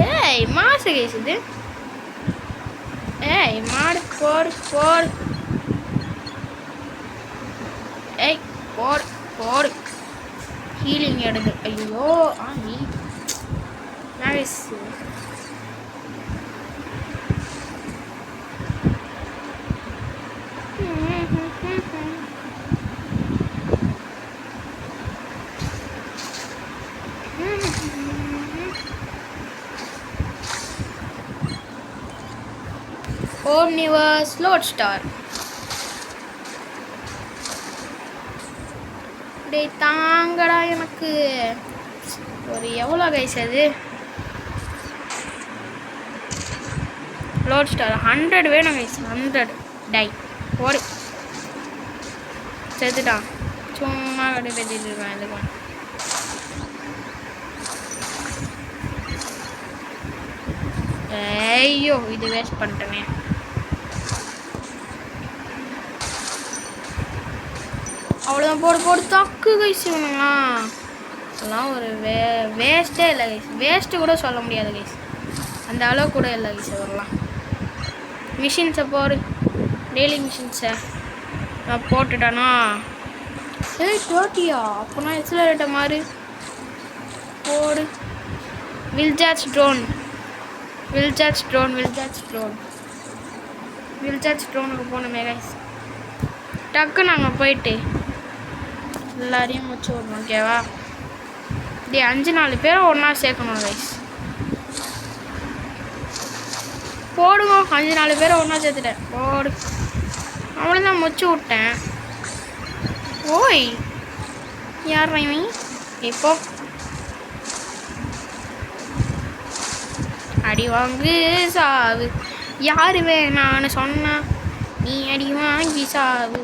ஏய் மாசு கைஸ். இது ஏய் மாடு போடு. ஏய் போடு. ஹீலிங் எடுது. ஐயோ நீ நைஸ். Omniverse load star. டேய் தாங்கடா எனக்கு ஒரு எவ்வளோ கைஸ் அது லோட் ஸ்டார் 100 வேணும் கைஸ். 100 டை போடு. செத்துட்டான். சும்மா கடை பேசிட்டு இருக்கான். இதுக்கு ஐயோ இது வேஸ்ட் பண்ணிட்டேனே. அவ்வளோதான். போடு தக்கு கைஸ். இவனுங்களாம் அதெல்லாம் ஒரு வேஸ்ட்டே இல்லை கைஸ். வேஸ்ட்டு கூட சொல்ல முடியாது கைஸ். அந்த அளவு கூட இல்லை கைஸ். வரலாம் மிஷின்ஸை போடு. டெய்லி மிஷின்ஸை நான் போட்டுட்டானா? ஏய் 30யா? அப்போனா எக்ஸலரேட்டை மாறு. போடு. வில்ஜார்ஜ் ட்ரோனுக்கு போகணுமே கைஸ். டக்கு நாங்கள் போயிட்டு எல்லாரையும் முடிச்சு விடணும். ஓகேவா? டே 5-4 பேரும் ஒன்றா சேர்க்கணும் கைஸ். போடுங்க. 5-4 பேரை ஒன்றா சேர்த்துட்டேன். போடு. அவ்வளோதான் முடிச்சு விட்டேன். ஓய் யார் இவன்? இப்போ அடி வாங்கு சாவு. யாரு வேணான்னு சொன்னா நீ அடி வாங்கி சாவு.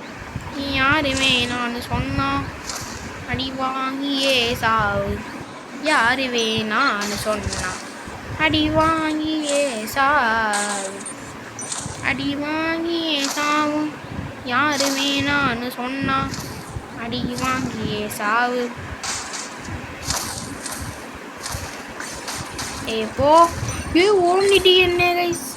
நீ யாரு வேணான்னு சொன்னா அடி வாங்கியே சாவு. யாரு வேணான்னு சொன்னா அடி வாங்கியே சாவு. அடி வாங்கியே சாவு. யாரு வேணான்னு சொன்னா அடி வாங்கியே சாவு. போ. ஓடிட்டு என்ன கைஸ்?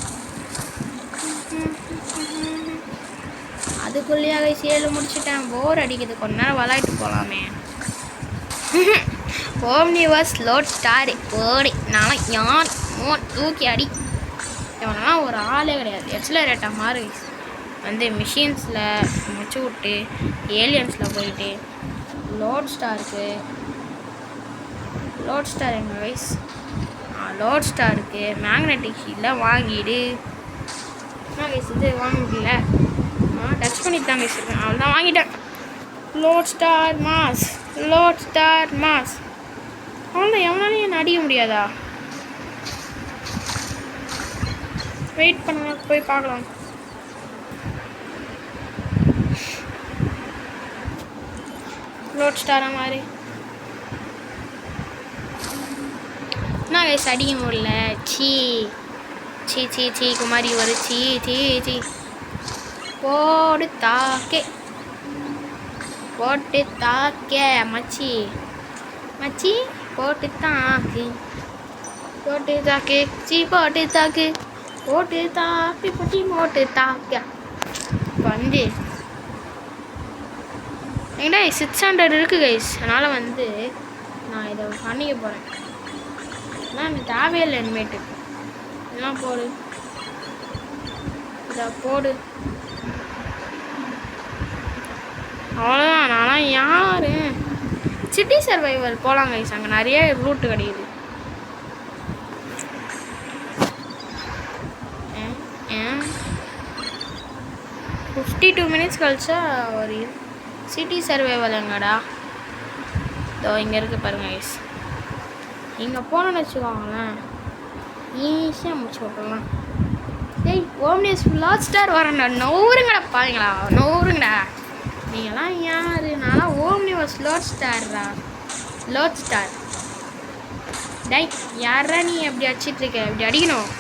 அதுக்குள்ளேயே கைஸ் 7 முடிச்சுட்டேன். போர் அடிக்குது. கொஞ்ச நேரம் விளையாட்டு போகலாமே. ஓம்னிவர்ஸ் லோட் ஸ்டார் போடி. நான் யார் தூக்கி அடி. இவனெல்லாம் ஒரு ஆளே கிடையாது. எக்ஸலரேட்டாக மாறு கைஸ். வந்து மிஷின்ஸில் முடிச்சு விட்டு ஏலியன்ஸில் போயிட்டு லோட் ஸ்டார் எங்க கைஸ்? லோட் ஸ்டாருக்கு மேக்னெட்டிக் ஷீல்டில் வாங்கிடு. என்ன கைஸ் இது வாங்கிக்கல, டச் பண்ணி தான் கைஸ் இருக்கேன். அவள் தான் வாங்கிட்டேன். Load star mass, load star mass. அவள் எவனாலையும் என்ன அடிக்க முடியாதா? வெயிட் பண்ணுங்க, போய் பார்க்கலாம். லோட் ஸ்டாரா மாதிரி நான் கைஸ் அடிக்க முடியல. சீ சீ சீ சீ குமாரி ஒரு சீ சீ சீ. போடு தாக்கே, போட்டு தாக்க மச்சி, மச்சி போட்டு தாக்கு, போட்டு தாக்கு சீ, போட்டு தாக்கு, போட்டு தாப்பி போட்டி போட்டு தாக்க. வந்து என்கிட்ட 600 இருக்குது கைஸ். அதனால் வந்து நான் இதை பண்ணிக்க போகிறேன். ஆனால் எனக்கு தேவையில்லை இனிமேட்டு. இதெல்லாம் போடு, இதை போடு. அவ்வளோதான். நான்லாம் யார் சிட்டி சர்வைவல் போகலாம் கைஸ். அங்கே நிறைய ரூட்டு கிடைக்குது. 52 மினிட்ஸ் கழிச்சா ஒரு சிட்டி சர்வைவல் எங்கடா? இதோ இங்கே இருக்குது பாருங்க கைஸ். இங்கே போனோன்னு வச்சுக்கோங்களேன், ஈஸியாக முடிச்சு விட்டுலாம். டேய் ஓம்னியஸ் லாட் ஸ்டார் வரேன்டா. நூறுங்கடா பாருங்களா, நூறுங்கடா. நீங்களாம் யார்? நான்லாம் ஓம்னிவஸ் லாட் ஸ்டார்ரா, லாட் ஸ்டார். டேய் யாரா நீ அப்படி அடிச்சிட்ருக்க? இப்படி அடிக்கணும்.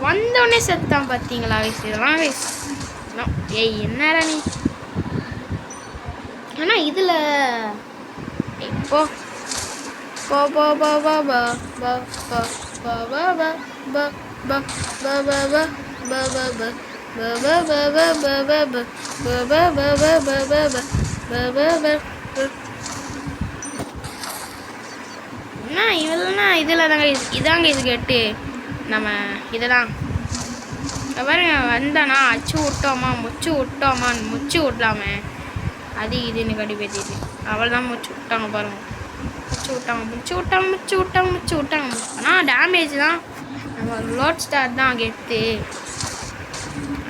வந்தோடனே செத்தான் பார்த்தீங்களா கைஸ்? இதெல்லாம் கைஸ் ஏய் என்னடா நீ? ஆனால் இதில் இப்போ போ போ போ போ போ போ போ போ போ போ போ போ போ போ போ போ. என்ன இவெல்லாம் இதில் தாங்க இதாங்க இது கேட்டு நம்ம இதெல்லாம் பாருங்க. வந்தானா அச்சு விட்டோமா முச்சு விட்டோமான்னு முச்சு விடலாமே, அது இதுன்னு கடி பேத்திட்டு அவள் தான் முச்சு விட்டாங்க பாருங்க. முச்சு விட்டாங்க முச்சு விட்டாங்க முச்சு விட்டாங்க முச்சு விட்டாங்க. ஆனால் டேமேஜ் தான் நம்ம லோட் ஸ்டார் தான் கெத்து.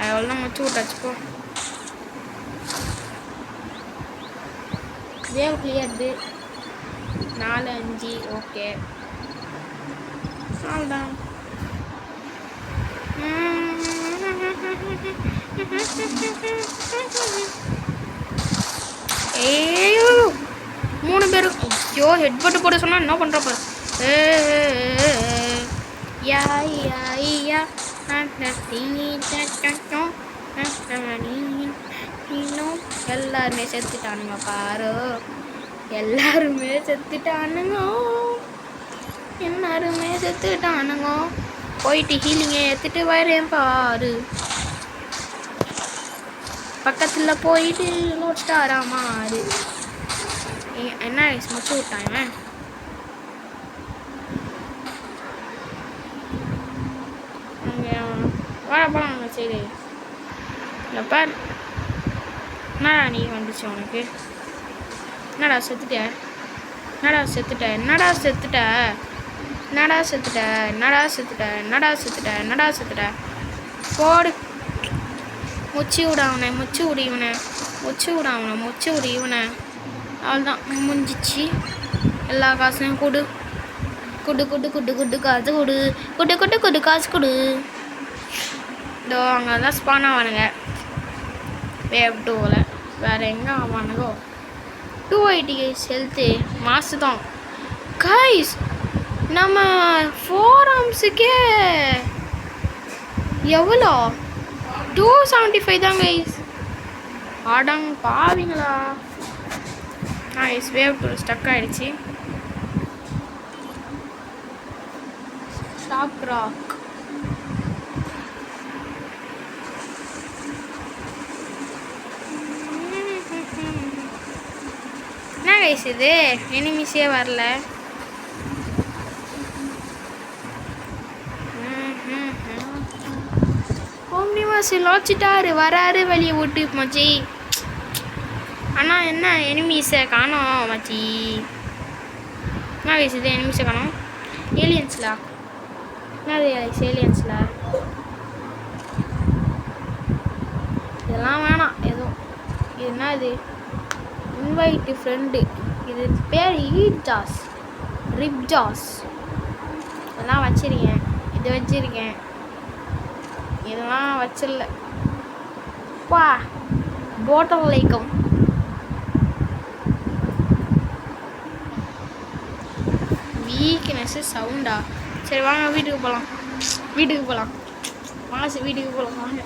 அவள் தான் முச்சு விட்டாச்சுப்போ. வேவ் கிளியர்து 4 5. ஓகே அவ்வளோதான். ஏயோ 3 பேர். ஐயோ ஹெட்பட்டு போட சொன்னா என்ன பண்ற பாரு. யா யா யா எல்லாருமே செத்துட்டானுங்க பாரு, எல்லாருமே செத்துட்டானுங்க, எல்லாருமே செத்துட்டானுங்க. போயிட்டு ஹீலிங்கை ஏற்றுட்டு வரேன் பாரு. பக்கத்தில் போயிட்டு லோட் ஸ்டாரா மாறு. என்ன முடிச்சு விட்டாங்க. அங்கே வாழப்பழம் அங்கே சரி இல்லைப்பா. என்னடா நீ வந்துச்சு உனக்கு? என்னடா செத்துட்ட? என்னடா செத்துட்ட? என்னடா செத்துட்ட? என்னடா செத்துட்ட? என்னடா செத்துட்ட? என்னடா செத்துட்ட? என்னடா செத்துட்ட? போடு. முச்சு விடாவனே, முச்சு விடு இவனை, முச்சு விடாவனை, முச்சு விடு இவனை. அவ்வளோதான் முடிஞ்சிச்சு. எல்லா காசையும் கொடு கொடு கொடு கொடு கொடு காசு கொடு கொடு கொடு கொடு காசு கொடு. இதோ அங்கே தான் ஸ்பான் ஆவானுங்க வேவ் 2ல். வேறு எங்கே ஆவானுங்கோ? 280 கைஸ் ஹெல்த்து மாசு தான் கைஸ். நம்ம 4 ஆர்ம்ஸுக்கே எவ்வளோ? 275 தான் கைஸ். ஆடங் பாவீங்களா? கைஸ் வேவ் 2 ஸ்டக் ஆகிடுச்சு. ஷாக் ராக் என்ன கைஸ் இது? எனிமிஸே வரல. ஓம்னிவாஸ் லோச்சிட்டாரு வராரு வெளியே விட்டு மச்சி. ஆனால் என்ன எனிமீஸை காணோம் மச்சி. என்ன கைஸ் இது? எனிமீஸை காணோம். ஏலியன்ஸ்லா என்னது சேலியன்ஸில் இதெல்லாம் வேணாம் எதுவும். இது என்ன இது இன்வைட்டு ஃப்ரெண்டு, இது பேர் ஈட் ஜாஸ் ரிப் ஜாஸ். இதெல்லாம் வச்சுருக்கேன், இது வச்சுருக்கேன், இதெல்லாம் வச்சிடல. பா போட்டல் லைக்கம் வீக்னஸ்ஸு சவுண்டா. சரி வாங்க வீட்டுக்கு போகலாம், வீட்டுக்கு போகலாம் மாசு, வீட்டுக்கு போகலாம் வாங்க.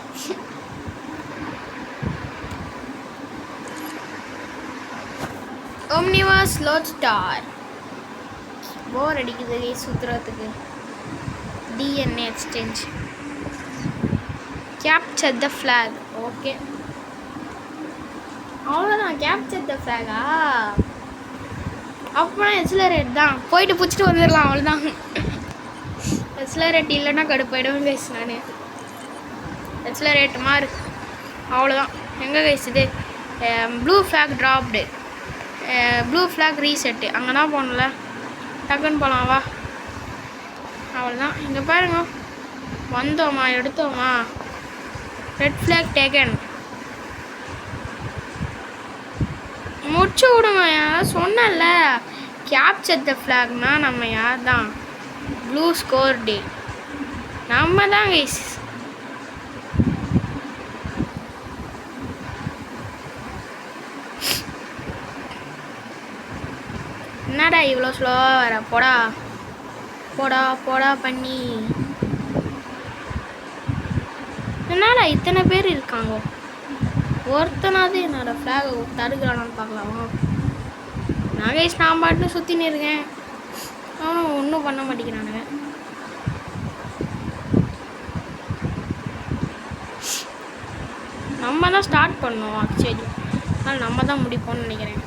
Omnivore Slot Star போர் அடிக்குது சுற்றுறதுக்கு. DNA exchange, capture the flag. Okay அவ்வளோதான். கேப்சர் த ஃப்ளாகா? அப்புறம் எக்ஸலரேட் தான், போயிட்டு பிடிச்சிட்டு வந்துடலாம் அவ்வளோதான். எக்ஸலரேட் இல்லைன்னா கடுப்பாயிடுவேன் கைஸ். நான் எக்ஸலரேட் மாறு அவ்வளோதான். எங்கே கைஸ் இது blue flag dropped, blue flag reset, அங்கே தான் போகணும்ல. டக்குன்னு போகலாம் வா. அவ்வளோதான். இங்கே பாருங்க, வந்தோமா எடுத்தோமா. Red flag taken. முடிச்சு விடுங்க. யாராவது சொன்னல கேப்சர் த ஃப்ளாக்னா நம்ம யார் தான்? ப்ளூ ஸ்கோர் டே நம்ம தான் கைஸ். என்னடா இவ்வளோ ஸ்லோவாக வர? போடா போடா போடா பண்ணி. என்னடா இத்தனை பேர் இருக்காங்க, ஒருத்தனாவது என்னோட ஃப்ளாகை தடுக்கிறானான்னு பார்க்கலாமா? நான் கைஸ் நான் பாட்டு சுற்றின்னு இருக்கேன், அவனும் ஒன்றும் பண்ண மாட்டேங்கிறானுங்க. நம்ம தான் ஸ்டார்ட் பண்ணோம் ஆக்சுவலி, ஆனால் நம்ம தான் முடிப்போம்னு நினைக்கிறேன்.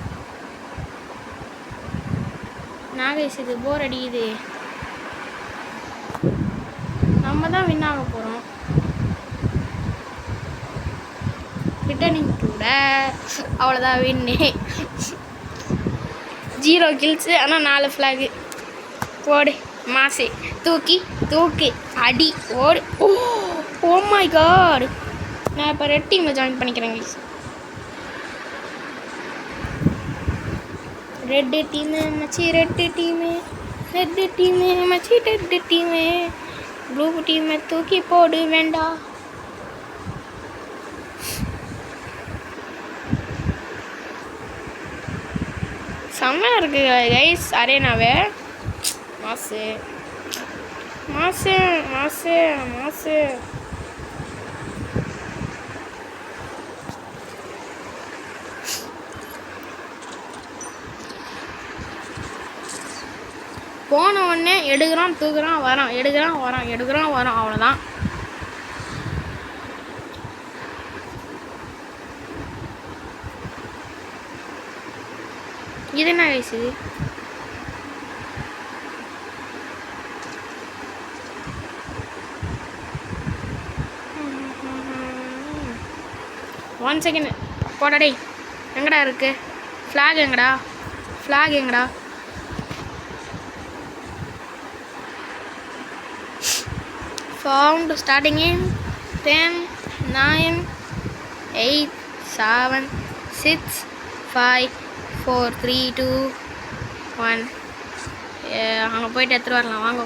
நாகேஷ் இது போர் அடிக்குது, நம்ம தான் வின் ஆக போகிறோம். ரிட்டர்னிங் கூட அவ்வளோதான் வின்னு. 0 கில்ஸு, ஆனால் 4 ஃப்ளாகு. போடு மாசே, தூக்கி தூக்கு அடி ஓடு. ஓ மை காட், நான் இப்போ ரெட் டீமில் ஜாயின் பண்ணிக்கிறேன் கைஸ். ரெட்டு டீமு மச்சி, ரெட்டு டீமு, ரெட்டு டீமு மச்சி, ரெட்டு டீமு. ப்ளூ டீமை தூக்கி போடு வேண்டாம். செம்மையாக இருக்குது கைஸ் அரேனாவே. மாசு மாசு மாசு மாசு. போன உடனே எடுக்கிறான் தூக்குறான் வரான், எடுக்கிறான் வரான், எடுக்கிறான் வரான், அவ்வளோதான். இது என்ன வயசு? ஒன் செகண்ட் போடாடே. எங்கடா இருக்கு ஃப்ளாக்? எங்கடா ஃப்ளாக்? எங்கடா? Found starting in 10, 9, 8, 7, 6, 5, 4, 3, 2, 1. அங்கே போயிட்டு எடுத்துகிட்டு வரலாம் வாங்க.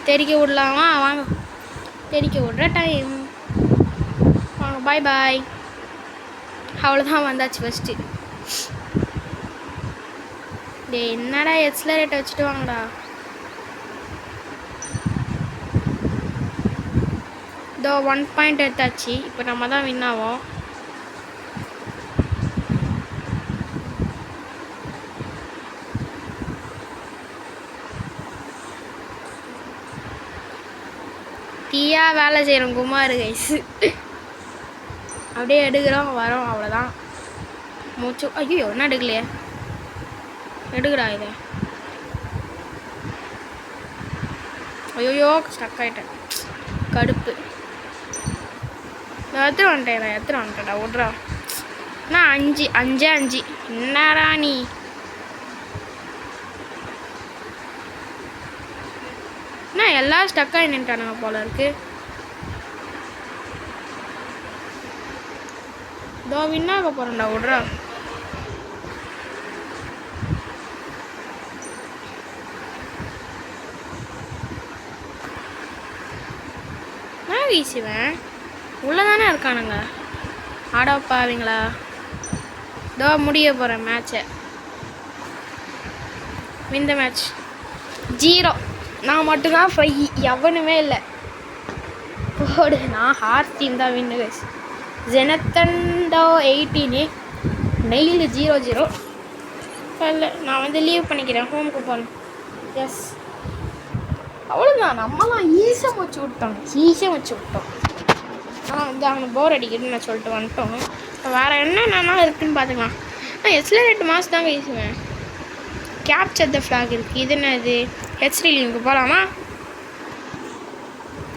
தெரிக்க விடலாமா? வாங்க, தெரிக்க விட்ற டைம். வாங்க பாய் பாய். அவ்வளோதான் வந்தாச்சு ஃபஸ்ட்டு. டே என்னடா எக்ஸலரேட்டை வச்சுட்டு வாங்கடா. இதோ 1 பாயிண்ட் எடுத்தாச்சு. இப்போ நம்ம தான் வின் ஆவோம். தீயா வேலை செய்கிறோம் குமார் கைஸ். அப்படியே எடுக்கிறோம் வரோம், அவ்வளோதான். மூச்சு. ஐயோ என்ன எடுக்கலையே, எடுக்கிறா இதை. ஐயோயோ ஸ்டக் ஆகிட்டேன், கடுப்பு. எத்தனை வந்துட்டேடா விட்றா. நான் 5 என்னடா நீ? எல்லாம் ஸ்டக்காக நின்ட்டானுங்க போல இருக்கு. இதோ வின்னாக போகிறேன்டா விட்றா. நான் வீசுவேன் உள்ளே தானே இருக்கானுங்க. ஆடப்பாவீங்களா? இதோ முடிய போகிறேன் மேட்சை. இந்த மேட்ச் 0. நான் மட்டும்தான் 5, எவனுமே இல்லை. போடு, நான் ஹார்ட் டீம் தான் வின்னு கைஸ். ஜெனத்தண்டோ 18 நெயில் 0-0. இல்லை, நான் வந்து லீவ் பண்ணிக்கிறேன், ஹோமுக்கு போகிறேன். எஸ், அவ்வளோதான். நம்மலாம் ஈஸியாக வச்சு விட்டோம். வந்து அவனை போர் அடிக்கிட்டுன்னு நான் சொல்லிட்டு வந்துட்டோம். வேறு என்னென்னா இருக்குதுன்னு பார்த்துக்கலாம். நான் எக்ஸலரேட் மாஸ் தாங்க ஈஸுவேன். கேப்சர் த ஃப்ளாக் இருக்குது. இது என்ன? இது ஹெச் ரிலீவுக்கு போகலாமா?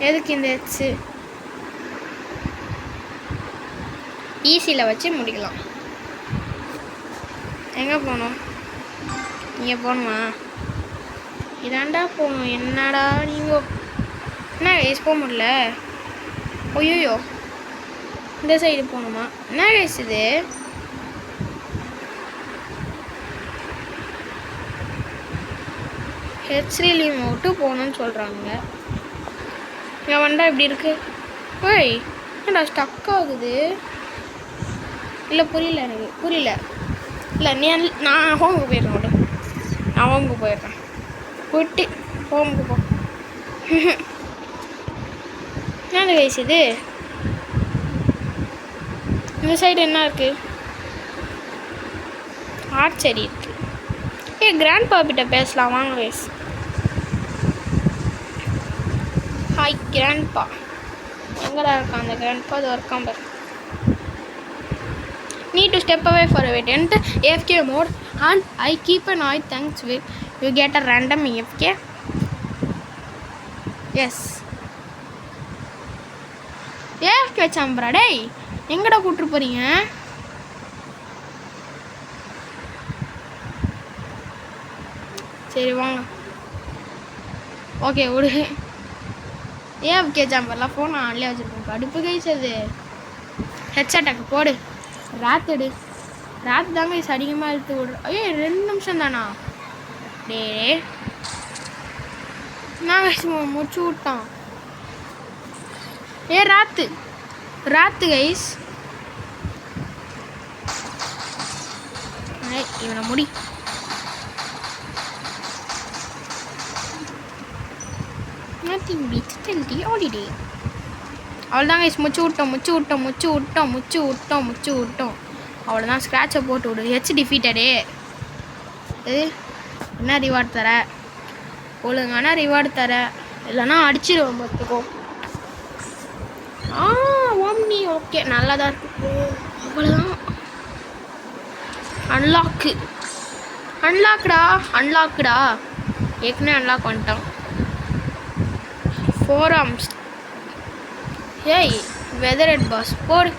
எதுக்கு இந்த ஹெட்ஸு? ஈஸியில் வச்சு முடிக்கலாம். எங்கே போகணும்? இங்கே போகணுமா? இதாண்டா போகணும். என்னடா நீங்கள் என்ன கைஸ் போக முடியல? ஐயோ, இந்த சைடு போகணுமா? என்ன கைஸ் இது? ஹெச்ரிலி விட்டு போகணுன்னு சொல்கிறாங்க. இங்கே வந்தா இப்படி இருக்கு. ஓய், என்னடா ஸ்டக் ஆகுது? இல்லை புரியல, எனக்கு புரியல. இல்லை நான் ஹோமுக்கு போயிடுறேன். நான் ஹோமுக்கு போயிடுறேன். போயிட்டு ஹோமுக்கு போ. என்ன கைஸ் இது? இந்த சைடு என்ன இருக்குது? ஆர்ச்சரி இருக்குது. கிராண்ட் பாப்பிட்ட பேசலாம் வாங்க கைஸ். Hi grandpa. எங்கடா இருக்கான் அந்த கிராண்ட்பா? அது ஒர்க்காம் பாரு. Need to step away for a bit. Enter AFK mode and I keep an eye. Thanks with you get a random AFK. Yes. AFK வச்சாம்பரா டேய். எங்கடா கூட்டு போறீங்க? சரி வாங்க. ஓகே விடு. AFK சாம்பர்லாம் ஃபோன் ஆன்லேயே வச்சுருக்கோம். கடுப்பு கைஸ் அது. ஹெட்செட்டாக்கு போடு. ராத் தாங்க கைஸ் அதிகமாக எடுத்து விடுற. ஐயோ 2 நிமிஷம் தானா? டே நான் கைஸ் முடிச்சு விட்டான். ராத்து கைஸ். இவனை முடி. nothing beats till the holiday. அவ்வளோதான் கைஸ், முச்சு விட்டோம். அவ்வளோதான், ஸ்க்ராட்சை போட்டு விடு. ஹெச் டிஃபீட்டடே. என்ன ரிவார்டு தர? ஒழுங்கான ரிவார்டு தர, இல்லைன்னா அடிச்சிடுவோம் பார்த்துக்கோ. ஓம்னி ஓகே, நல்லா தான் இருக்கு. அவ்வளோதான். அன்லாக்குடா. ஏற்கனவே அன்லாக் பண்ணிட்டான். 4 arms. ஏய் வெதரட் பாஸ் போடு.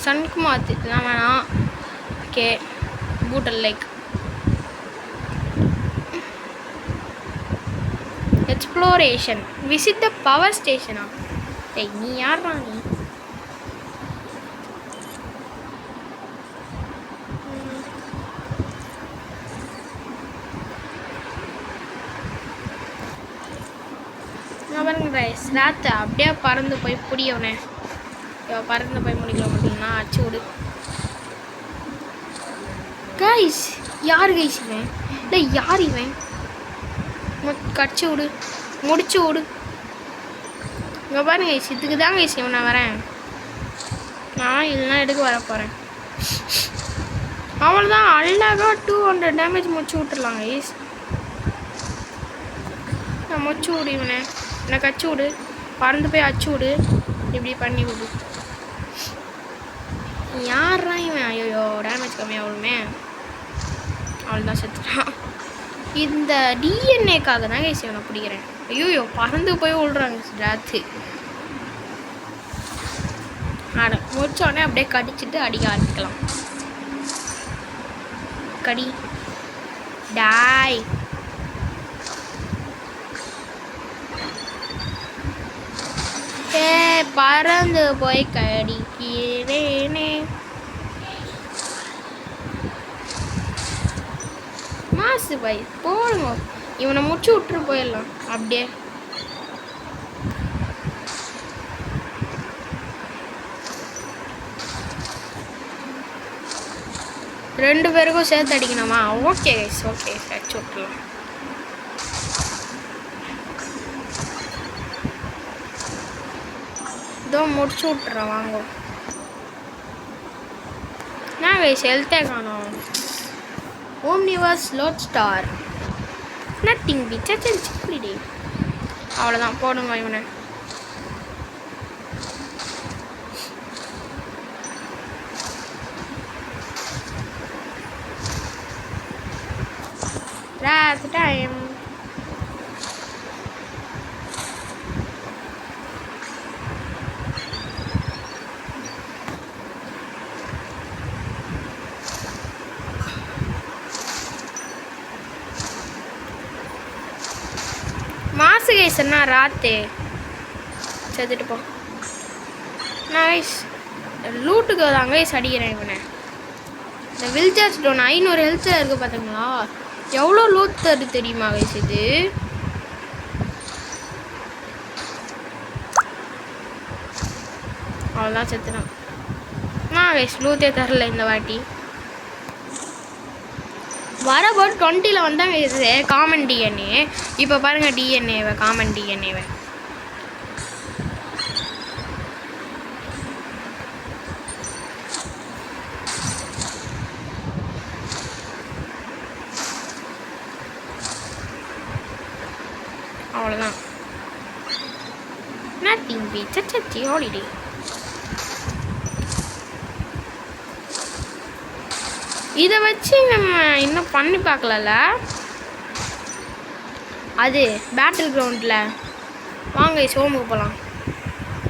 சனுக்கு மாற்றிட்டுலாம் வேணாம். ஓகே, பூட்டல் like exploration visit the power ஸ்டேஷனா? ஏய் நீ யாரா நீ? ராத்தை அப்படியே பறந்து போய் பிடியவனே. பறந்து போய் முடிக்கல பார்த்தீங்கன்னா அடிச்சு விடு கைஸ். யார் கைஸ் இவன்? இல்லை யார் இவன்? கடிச்சு விடு, முடிச்சு விடு. இங்கே பாருங்க கைஸ், இதுக்கு தான் கைஸ் இவன் நான் வரேன். நான் இல்லைனா எடுக்க வர போகிறேன். அவ்வளோதான், அழகாக 200 டேமேஜ் முடிச்சு விட்டுடலாம் கைஸ். நான் முடிச்சு விடு இவனை. எனக்கு அச்சு விடு, பறந்து போய் அச்சு விடு, இப்படி பண்ணி விடு. யாரா இவன்? ஐயோ டேமேஜ் கம்மியாகவுமே. அவ்வளோதான், செத்துட்டான். இந்த டிஎன்ஏக்காக தான் கைஸ் இவனை பிடிக்கிறேன். ஐயோ பறந்து போய் விடுறாங்க ராத்து. முடிச்சோடனே அப்படியே கடிச்சிட்டு அடிக்க ஆரம்பிக்கலாம். கடி டாய். பறந்து போய் கடிக்கிறேனே. மாசு பாய் போடுங்க. இவனை முடிச்சு விட்டுரு போயிடலாம் அப்படியே. ரெண்டு பேருக்கும் சேர்த்து அடிக்கணுமா? ஓகே கைஸ், ஓகே அடிச்சு விட்டுலாம். இதோ முடிச்சு விட்டுறேன் வாங்க. நான் கைஸ் ஹெல்த்தே காணோம். ஓம்னிவர்ஸ் லோட் ஸ்டார் நத்திங் பி சச்சடி. அவ்வளோதான் போடுங்க இவனை. That's the time. மாசு கைஸ் என்ன ராத்து செத்துட்டு போ. நைஸ். லூட்டுக்கு தாங்க கைஸ் அடிக்கிறேன் இவனை. இந்த வில்ஜர் ஸ்டோன் 500 ஹெல்த்தில் இருக்குது பார்த்தீங்களா? எவ்வளோ லூட் தரு தெரியுமா கைஸ் இது? அவ்வளோதான் செத்துனான். நான் கைஸ் லூத்தே தரல இந்த வாட்டி. வரபோது 20ல் வந்தால் இது காமன் டிஎன்ஏ. இப்போ பாருங்கள் டிஎன்ஏவை, காமன் டிஎன்ஏவை. அவ்வளோதான். நத்திங் பி சச்சடி ஹாலிடே. இதை வச்சு நம்ம இன்னும் பண்ணி பார்க்கலல்ல. அது பேட்டில் கிரவுண்டில் வாங்க ஹோமுக்கு போகலாம்.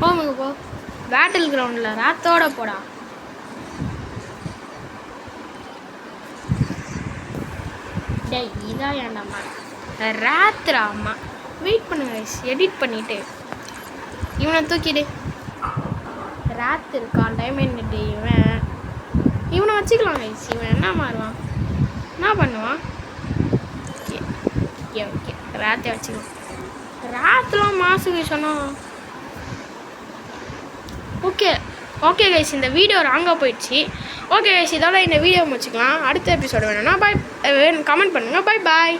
ஹோமுக்கு போ. பேட்டில் கிரவுண்டில் ராத்தோட போடா. டேய் இதான் ஏண்டாம்மா ராத்திரா அம்மா. வெயிட் பண்ணுங்க எடிட் பண்ணிவிட்டு இவனை தூக்கிடு. ராத்து இருக்கான் டைமண்ட். இவனை வச்சுக்கலாம் கைஸ். இவன் என்ன மாறுவான், என்ன பண்ணுவான்? ஓகே ஓகே ராத்தே வச்சுக்கலாம். ராத்துலாம் மாசுக்கு சொன்னோம். ஓகே ஓகே கைஸ், இந்த வீடியோ ராங்காக போயிடுச்சு. ஓகே கைஸ், இதோட இந்த வீடியோ முடிச்சுக்கலாம். அடுத்த எபிசோடு வேணும்னா பாய் கமெண்ட் பண்ணுங்கள். பாய் பாய்.